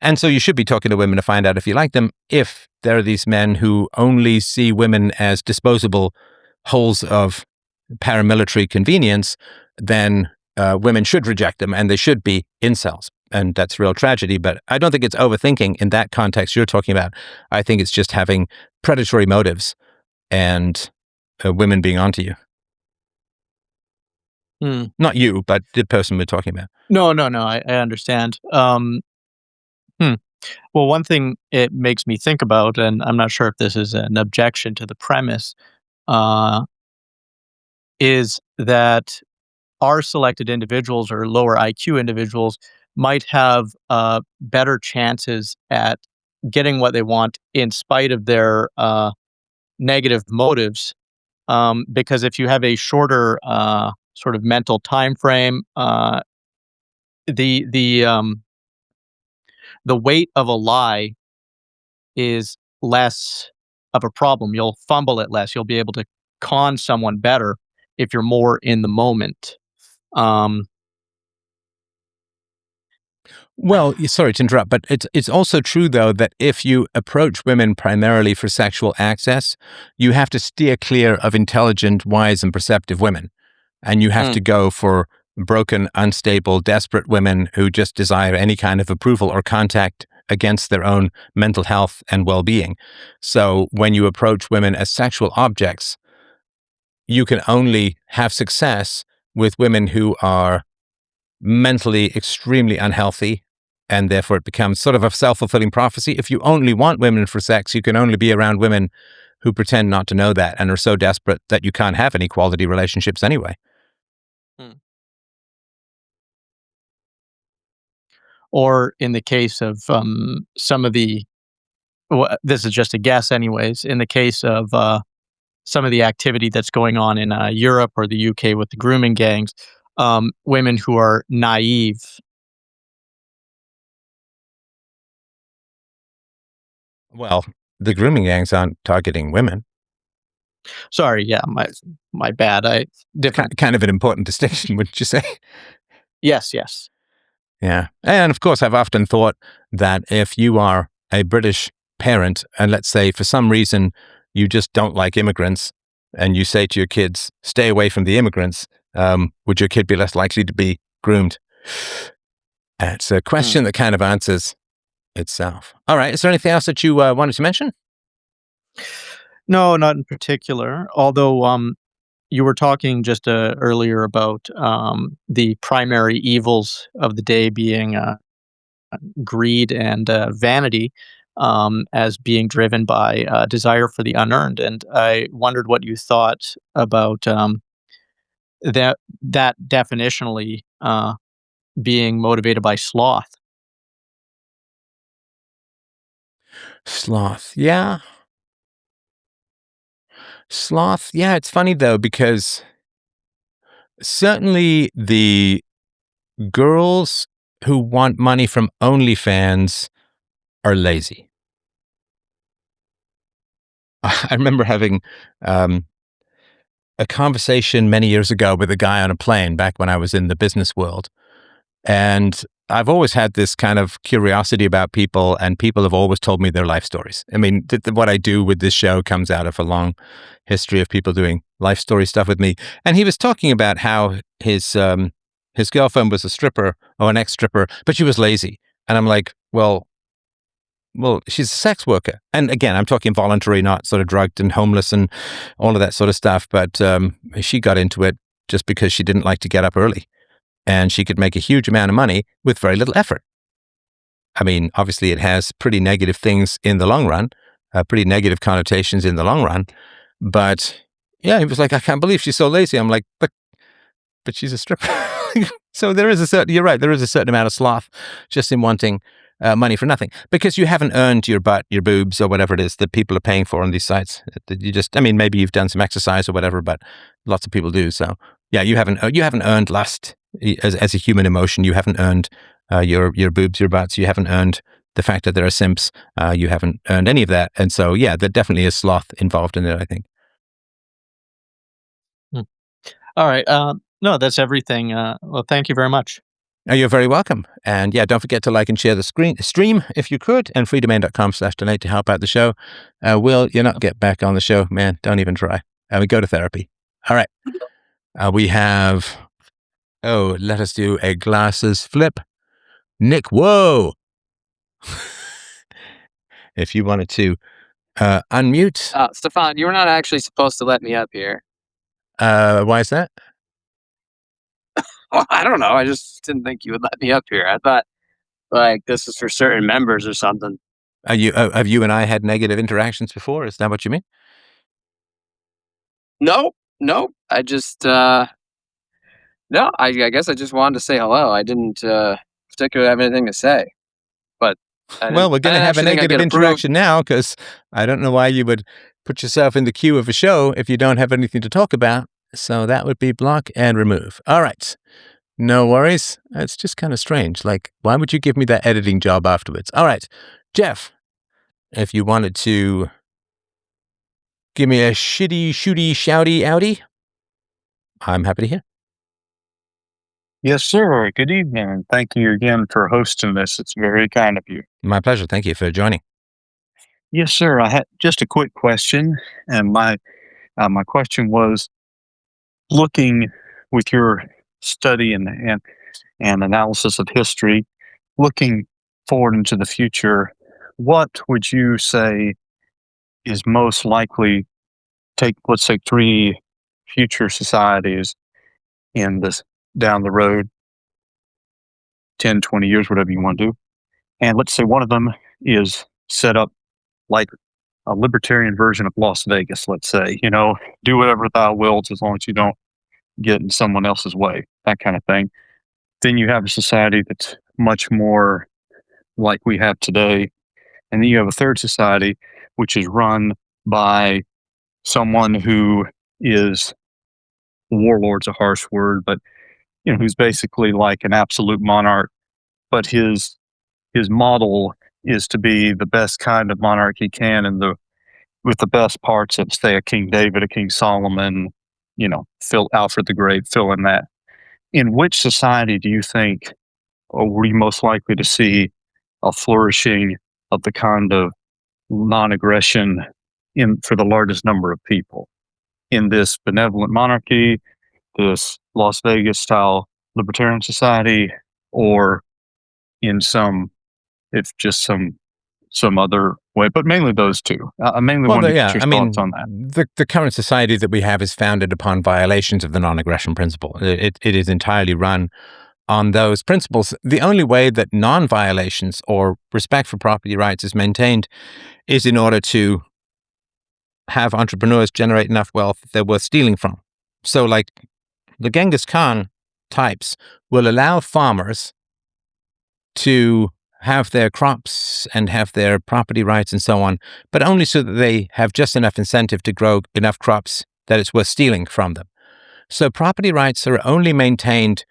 And so you should be talking to women to find out if you like them. If there are these men who only see women as disposable holes of paramilitary convenience, then women should reject them and they should be incels. And that's real tragedy. But I don't think it's overthinking in that context you're talking about. I think it's just having predatory motives and women being onto you. Not you, but the person we're talking about. No, I understand. Well, one thing it makes me think about, and I'm not sure if this is an objection to the premise, is that our selected individuals or lower IQ individuals might have better chances at getting what they want in spite of their negative motives. Because if you have a shorter sort of mental time frame, the weight of a lie is less of a problem. You'll fumble it less. You'll be able to con someone better if you're more in the moment. Well, sorry to interrupt, but it's also true, though, that if you approach women primarily for sexual access, you have to steer clear of intelligent, wise, and perceptive women. And you have to go for broken, unstable, desperate women who just desire any kind of approval or contact against their own mental health and well-being. So when you approach women as sexual objects, you can only have success with women who are mentally extremely unhealthy, and therefore it becomes sort of a self-fulfilling prophecy. If you only want women for sex, you can only be around women who pretend not to know that and are so desperate that you can't have any quality relationships anyway. Or in the case of some of the, this is just a guess anyways, in the case of some of the activity that's going on in Europe or the UK with the grooming gangs, women who are naive. Well, the grooming gangs aren't targeting women. Sorry, yeah, my bad. Different. Kind of an important distinction, wouldn't you say? Yes. Yeah. And of course, I've often thought that if you are a British parent, and let's say for some reason you just don't like immigrants, and you say to your kids, stay away from the immigrants, would your kid be less likely to be groomed? It's a question that kind of answers itself. All right. Is there anything else that you wanted to mention? No, not in particular. Although you were talking just earlier about the primary evils of the day being greed and vanity, as being driven by desire for the unearned. And I wondered what you thought about that definitionally being motivated by sloth. Sloth. Yeah. Sloth. Yeah. It's funny, though, because certainly the girls who want money from OnlyFans are lazy. I remember having a conversation many years ago with a guy on a plane back when I was in the business world. And I've always had this kind of curiosity about people, and people have always told me their life stories. I mean, what I do with this show comes out of a long history of people doing life story stuff with me. And he was talking about how his girlfriend was a stripper or an ex-stripper, but she was lazy. And I'm like, well, she's a sex worker. And again, I'm talking voluntary, not sort of drugged and homeless and all of that sort of stuff. But she got into it just because she didn't like to get up early. And she could make a huge amount of money with very little effort. I mean, obviously it has pretty negative things in the long run, pretty negative connotations in the long run. But Yeah, he was like, I can't believe she's so lazy. I'm like, but she's a stripper. So there is a certain, you're right, there is a certain amount of sloth just in wanting money for nothing, because you haven't earned your butt, your boobs, or whatever it is that people are paying for on these sites. That you just, I mean, maybe you've done some exercise or whatever, but lots of people do. So yeah, you haven't earned lust as a human emotion. You haven't earned your boobs, your butts. You haven't earned the fact that there are simps. You haven't earned any of that. And so yeah, there definitely is sloth involved in it, I think. All right. No, that's everything. Well, thank you very much. You're very welcome. And yeah, don't forget to like and share the stream if you could, and freedomain.com/donate to help out the show. Will, you're not get back on the show, man. Don't even try. We go to therapy. All right. We have, let us do a glasses flip. Nick, whoa. If you wanted to unmute. Stefan, you were not actually supposed to let me up here. Why is that? Well, I don't know. I just didn't think you would let me up here. I thought like this is for certain members or something. Have you and I had negative interactions before? Is that what you mean? Nope. I just no. I guess I just wanted to say hello. I didn't particularly have anything to say. But well, we're going to have a negative interaction now, because I don't know why you would put yourself in the queue of a show if you don't have anything to talk about. So that would be block and remove. All right. No worries. It's just kind of strange. Like, why would you give me that editing job afterwards? All right. Jeff, if you wanted to give me a shitty, shooty, shouty, outy, I'm happy to hear. Yes, sir. Good evening. Thank you again for hosting this. It's very kind of you. My pleasure. Thank you for joining. Yes, sir. I had just a quick question, and my question was, looking with your study and analysis of history, looking forward into the future, what would you say is most likely take, let's say, 3 future societies in this down the road, 10, 20 years, whatever you want to do. And let's say one of them is set up like a libertarian version of Las Vegas, let's say, do whatever thou wilt as long as you don't get in someone else's way, that kind of thing. Then you have a society that's much more like we have today. And then you have a third society, which is run by someone who is, warlord's a harsh word, but who's basically like an absolute monarch, but his model is to be the best kind of monarch he can, and with the best parts of, say, a King David, a King Solomon, Phil Alfred the Great, fill in that. In which society do you think were you most likely to see a flourishing of the kind of non-aggression for the largest number of people? In this benevolent monarchy, this Las Vegas style libertarian society, or in some other way, but mainly those two. I mainly want to get your thoughts on that. The current society that we have is founded upon violations of the non-aggression principle. It is entirely run on those principles. The only way that non-violations or respect for property rights is maintained is in order to have entrepreneurs generate enough wealth that they're worth stealing from. So like the Genghis Khan types will allow farmers to have their crops and have their property rights and so on, but only so that they have just enough incentive to grow enough crops that it's worth stealing from them. So property rights are only maintained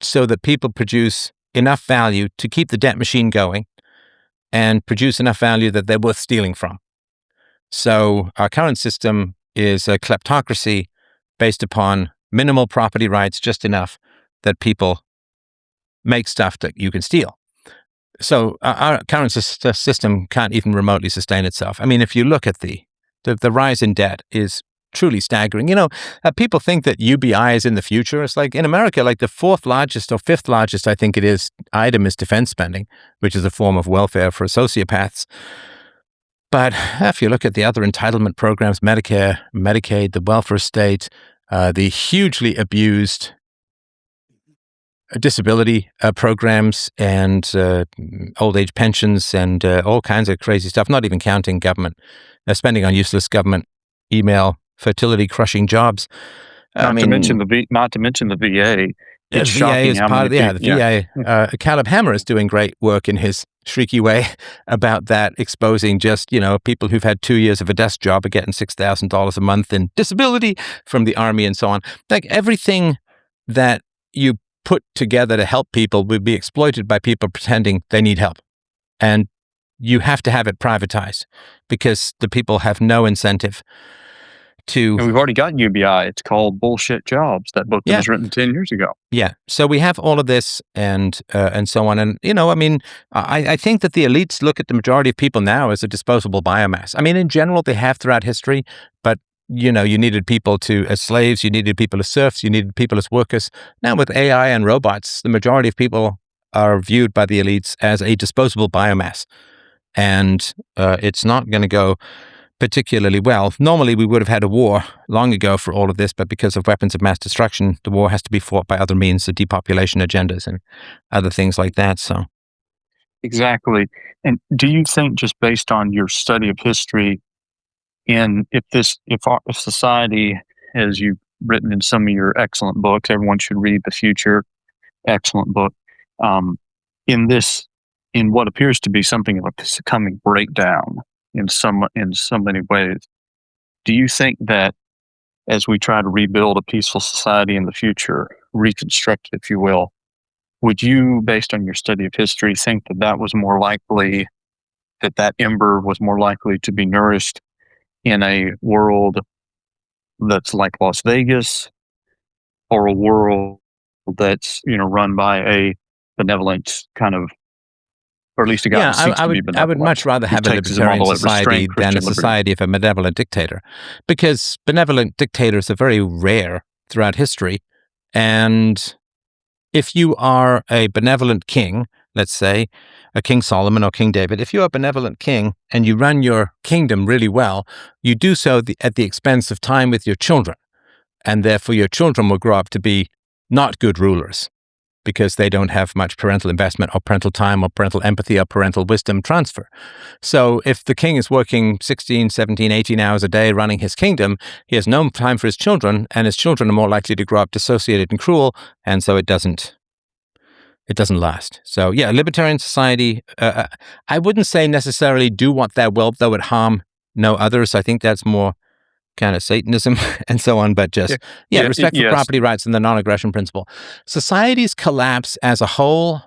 so that people produce enough value to keep the debt machine going and produce enough value that they're worth stealing from. So our current system is a kleptocracy based upon minimal property rights, just enough that people make stuff that you can steal. So our current system can't even remotely sustain itself. I mean, if you look at the rise in debt is truly staggering. People think that UBI is in the future. It's like in America, like the 4th largest or 5th largest, I think it is, item is defense spending, which is a form of welfare for sociopaths. But if you look at the other entitlement programs, Medicare, Medicaid, the welfare state, the hugely abused disability programs and old age pensions and all kinds of crazy stuff, not even counting government spending on useless government email fertility crushing jobs. Not to mention the VA. It's VA shocking is how part of many the VA. Caleb Hammer is doing great work in his shrieky way about that, exposing just people who've had 2 years of a desk job are getting $6,000 a month in disability from the army and so on. Like everything that you put together to help people would be exploited by people pretending they need help, and you have to have it privatized because the people have no incentive to. And we've already got UBI. It's called Bullshit Jobs. That book that was written 10 years ago. Yeah. So we have all of this and so on. And, I think that the elites look at the majority of people now as a disposable biomass. I mean, in general, they have throughout history, but, you needed people as slaves, you needed people as serfs, you needed people as workers. Now with AI and robots, the majority of people are viewed by the elites as a disposable biomass. And it's not going to go particularly well. Normally, we would have had a war long ago for all of this, but because of weapons of mass destruction, the war has to be fought by other means, the depopulation agendas and other things like that. So, exactly. And do you think, just based on your study of history, if society, as you've written in some of your excellent books, everyone should read The Future, excellent book, in what appears to be something of a coming breakdown in so many ways. Do you think that as we try to rebuild a peaceful society in the future, reconstruct it, if you will, would you, based on your study of history, think that was more likely, that ember was more likely to be nourished in a world that's like Las Vegas, or a world that's run by a benevolent kind of, or at least a guy who seeks to be benevolent? I would much rather have a libertarian society than a society of a benevolent dictator, because benevolent dictators are very rare throughout history. And if you are a benevolent king, let's say a King Solomon or King David, if you're a benevolent king and you run your kingdom really well, you do so at the expense of time with your children. And therefore your children will grow up to be not good rulers, because they don't have much parental investment or parental time or parental empathy or parental wisdom transfer. So if the king is working 16, 17, 18 hours a day running his kingdom, he has no time for his children, and his children are more likely to grow up dissociated and cruel, and so it doesn't last. So yeah, libertarian society, I wouldn't say necessarily do what thou wilt, though it harm no others. I think that's more kind of Satanism and so on, but just, respect for property rights and the non-aggression principle. Societies collapse as a whole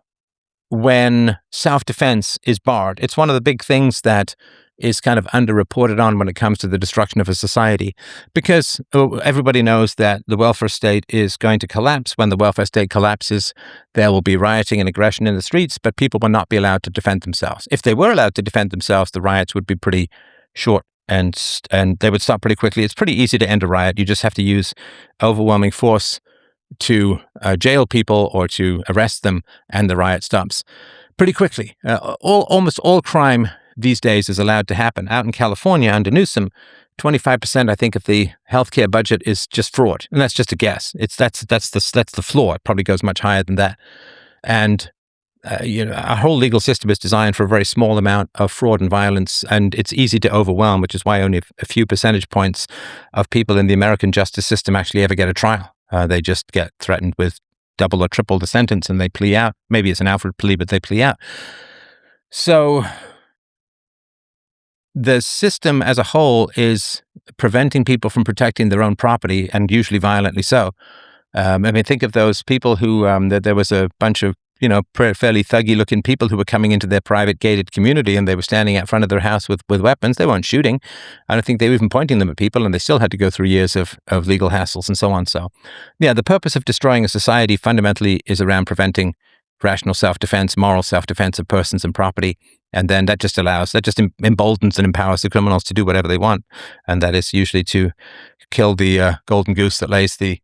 when self-defense is barred. It's one of the big things that is kind of underreported on when it comes to the destruction of a society, because everybody knows that the welfare state is going to collapse. When the welfare state collapses, there will be rioting and aggression in the streets, but people will not be allowed to defend themselves. If they were allowed to defend themselves, the riots would be pretty short and they would stop pretty quickly. It's pretty easy to end a riot. You just have to use overwhelming force to jail people or to arrest them, and the riot stops pretty quickly. Almost all crime these days is allowed to happen. Out in California under Newsom, 25%, I think, of the healthcare budget is just fraud, and that's just a guess. That's the floor. It probably goes much higher than that. And our whole legal system is designed for a very small amount of fraud and violence, and it's easy to overwhelm, which is why only a few percentage points of people in the American justice system actually ever get a trial. They just get threatened with double or triple the sentence and they plea out. Maybe it's an Alfred plea, but they plea out. So the system as a whole is preventing people from protecting their own property, and usually violently so. Think of those people who, there was a bunch of fairly thuggy-looking people who were coming into their private gated community, and they were standing out front of their house with weapons. They weren't shooting. I don't think they were even pointing them at people, and they still had to go through years of legal hassles and so on. So, yeah, the purpose of destroying a society fundamentally is around preventing rational self-defense, moral self-defense of persons and property, and then that just emboldens and empowers the criminals to do whatever they want, and that is usually to kill the golden goose that lays the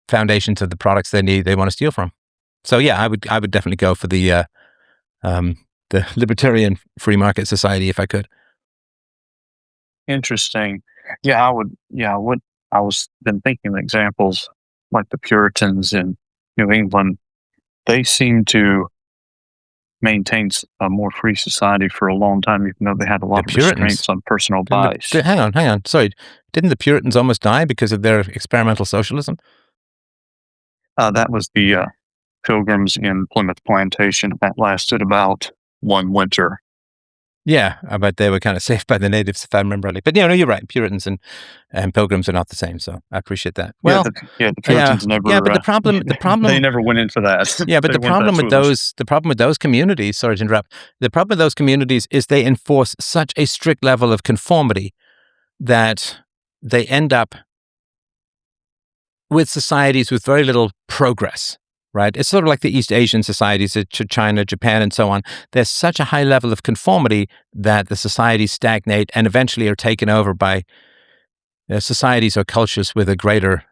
foundations of the products they want to steal from. So yeah, I would definitely go for the libertarian free market society if I could. Interesting. Yeah, I would. Yeah, I was been thinking of examples like the Puritans in New England. They seem to maintain a more free society for a long time, even though they had a lot of restraints on personal bias. Hang on. Sorry. didn't the Puritans almost die because of their experimental socialism? That was the Pilgrims in Plymouth Plantation. That lasted about one winter. Yeah, but they were kind of saved by the natives, if I remember rightly. But no, you're right. Puritans and Pilgrims are not the same, so I appreciate that. Well, the Puritans never. Yeah, but the problem, they never went into that. Yeah, but the problem with those communities, sorry to interrupt, the problem with those communities is they enforce such a strict level of conformity that they end up with societies with very little progress. Right? It's sort of like the East Asian societies, China, Japan, and so on. There's such a high level of conformity that the societies stagnate and eventually are taken over by societies or cultures with a greater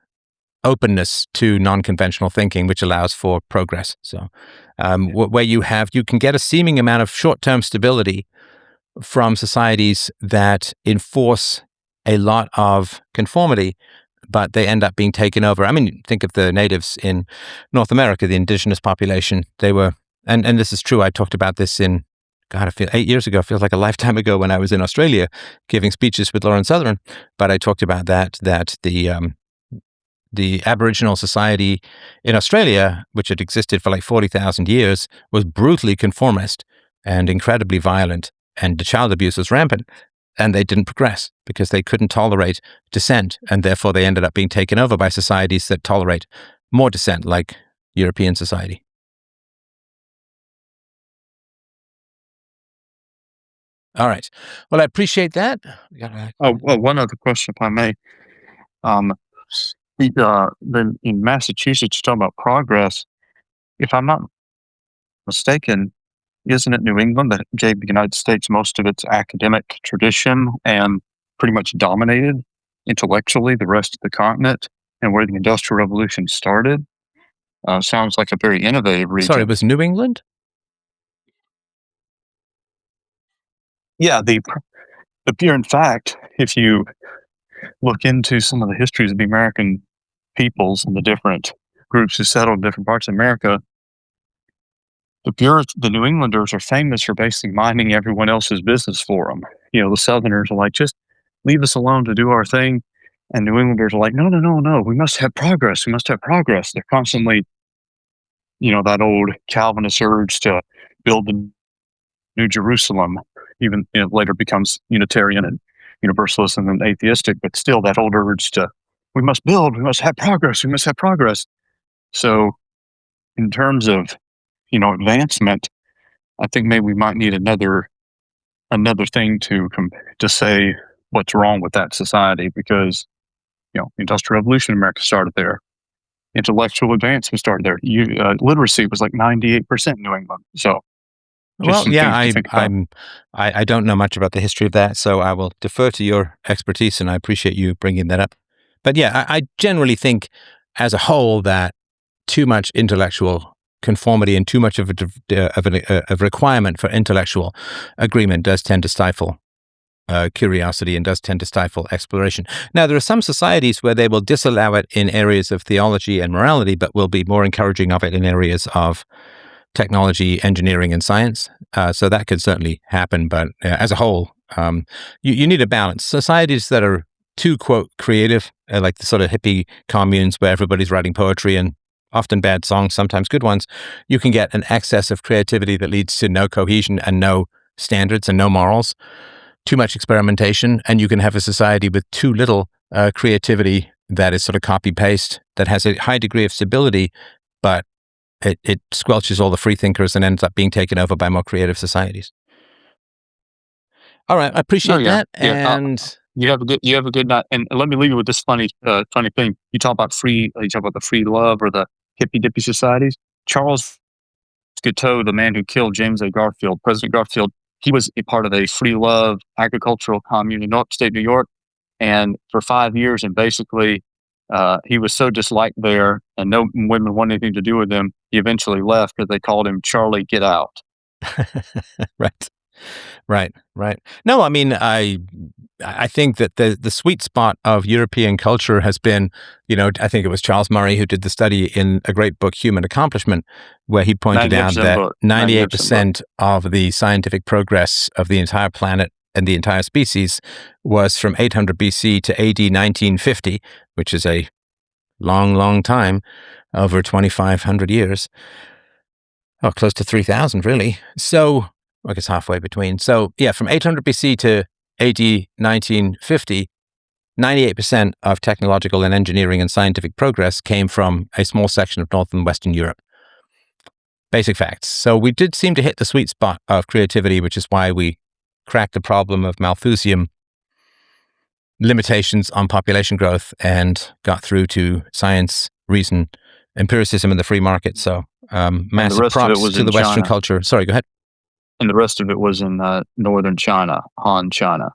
openness to non-conventional thinking, which allows for progress. So where you can get a seeming amount of short-term stability from societies that enforce a lot of conformity, but they end up being taken over. I mean, think of the natives in North America, the indigenous population. They were, and this is true, I talked about this in, God, I feel 8 years ago, feels like a lifetime ago when I was in Australia giving speeches with Lauren Southern, but I talked about that the Aboriginal society in Australia, which had existed for like 40,000 years, was brutally conformist and incredibly violent, and the child abuse was rampant. And they didn't progress because they couldn't tolerate dissent, and therefore they ended up being taken over by societies that tolerate more dissent, like European society. All right. Well, I appreciate that. One other question, if I may. Then in Massachusetts, talking about progress, if I'm not mistaken, isn't it New England that gave the United States most of its academic tradition and pretty much dominated intellectually the rest of the continent, and where the Industrial Revolution started? Sounds like a very innovative region. Sorry, it was New England? Yeah, the pure in fact, if you look into some of the histories of the American peoples and the different groups who settled in different parts of America, the New Englanders are famous for basically minding everyone else's business for them. The Southerners are like, just leave us alone to do our thing. And New Englanders are like, no, we must have progress. We must have progress. They're constantly, that old Calvinist urge to build the New Jerusalem, even later becomes Unitarian and Universalist and then atheistic, but still that old urge to, we must build, we must have progress, we must have progress. So in terms of advancement, I think maybe we might need another thing to say what's wrong with that society, because Industrial Revolution in America started there, intellectual advancement started there. Literacy was like 98% in New England. So, well, yeah, I don't know much about the history of that, so I will defer to your expertise, and I appreciate you bringing that up. But yeah, I generally think, as a whole, that too much intellectual conformity and too much of a requirement for intellectual agreement does tend to stifle curiosity and does tend to stifle exploration. Now, there are some societies where they will disallow it in areas of theology and morality, but will be more encouraging of it in areas of technology, engineering, and science. So that could certainly happen. But as a whole, you need a balance. Societies that are too, quote, creative, like the sort of hippie communes where everybody's writing poetry and often bad songs, sometimes good ones, you can get an excess of creativity that leads to no cohesion and no standards and no morals, too much experimentation, and you can have a society with too little creativity that is sort of copy-paste, that has a high degree of stability, but it squelches all the free thinkers and ends up being taken over by more creative societies. All right, I appreciate that. Yeah, and you have a good night. And let me leave you with this funny thing. You talk about the free love or the hippy dippy societies. Charles Guiteau, the man who killed James A. Garfield, President Garfield, he was a part of a free love agricultural commune in upstate New York, and for 5 years, and basically he was so disliked there, and no women wanted anything to do with him. He eventually left because they called him Charlie Get Out. Right. No, I mean, I think that the sweet spot of European culture has been, I think it was Charles Murray who did the study in a great book, Human Accomplishment, where he pointed out that 98% of the scientific progress of the entire planet and the entire species was from 800 BC to AD 1950, which is a long, long time, over 2,500 years. Oh, close to 3,000, really. So, I guess halfway between. So, yeah, from 800 BC to AD 1950, 98% of technological and engineering and scientific progress came from a small section of North and Western Europe. Basic facts. So we did seem to hit the sweet spot of creativity, which is why we cracked the problem of Malthusian limitations on population growth and got through to science, reason, empiricism, and the free market. So massive props to the Western culture. Sorry, go ahead. And the rest of it was in northern China, Han China.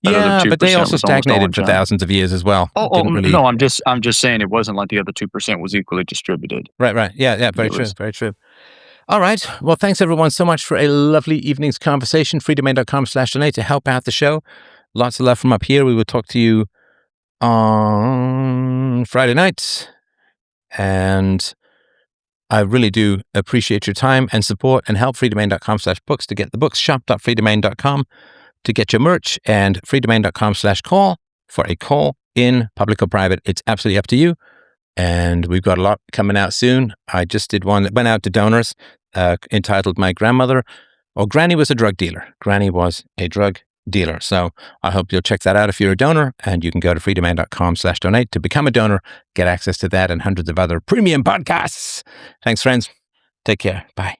Yeah, but they also stagnated for thousands of years as well. No, I'm just saying it wasn't like the other 2% was equally distributed. Right. Yeah, very true. All right. Well, thanks everyone so much for a lovely evening's conversation. freedomain.com/donate to help out the show. Lots of love from up here. We will talk to you on Friday night. And I really do appreciate your time and support, and help freedomain.com/books to get the books, shop.freedomain.com to get your merch, and freedomain.com/call for a call in public or private. It's absolutely up to you. And we've got a lot coming out soon. I just did one that went out to donors entitled My Grandmother, or Granny Was a Drug Dealer. Granny was a drug dealer. So I hope you'll check that out if you're a donor, and you can go to freedomain.com/donate to become a donor, get access to that and hundreds of other premium podcasts. Thanks, friends. Take care. Bye.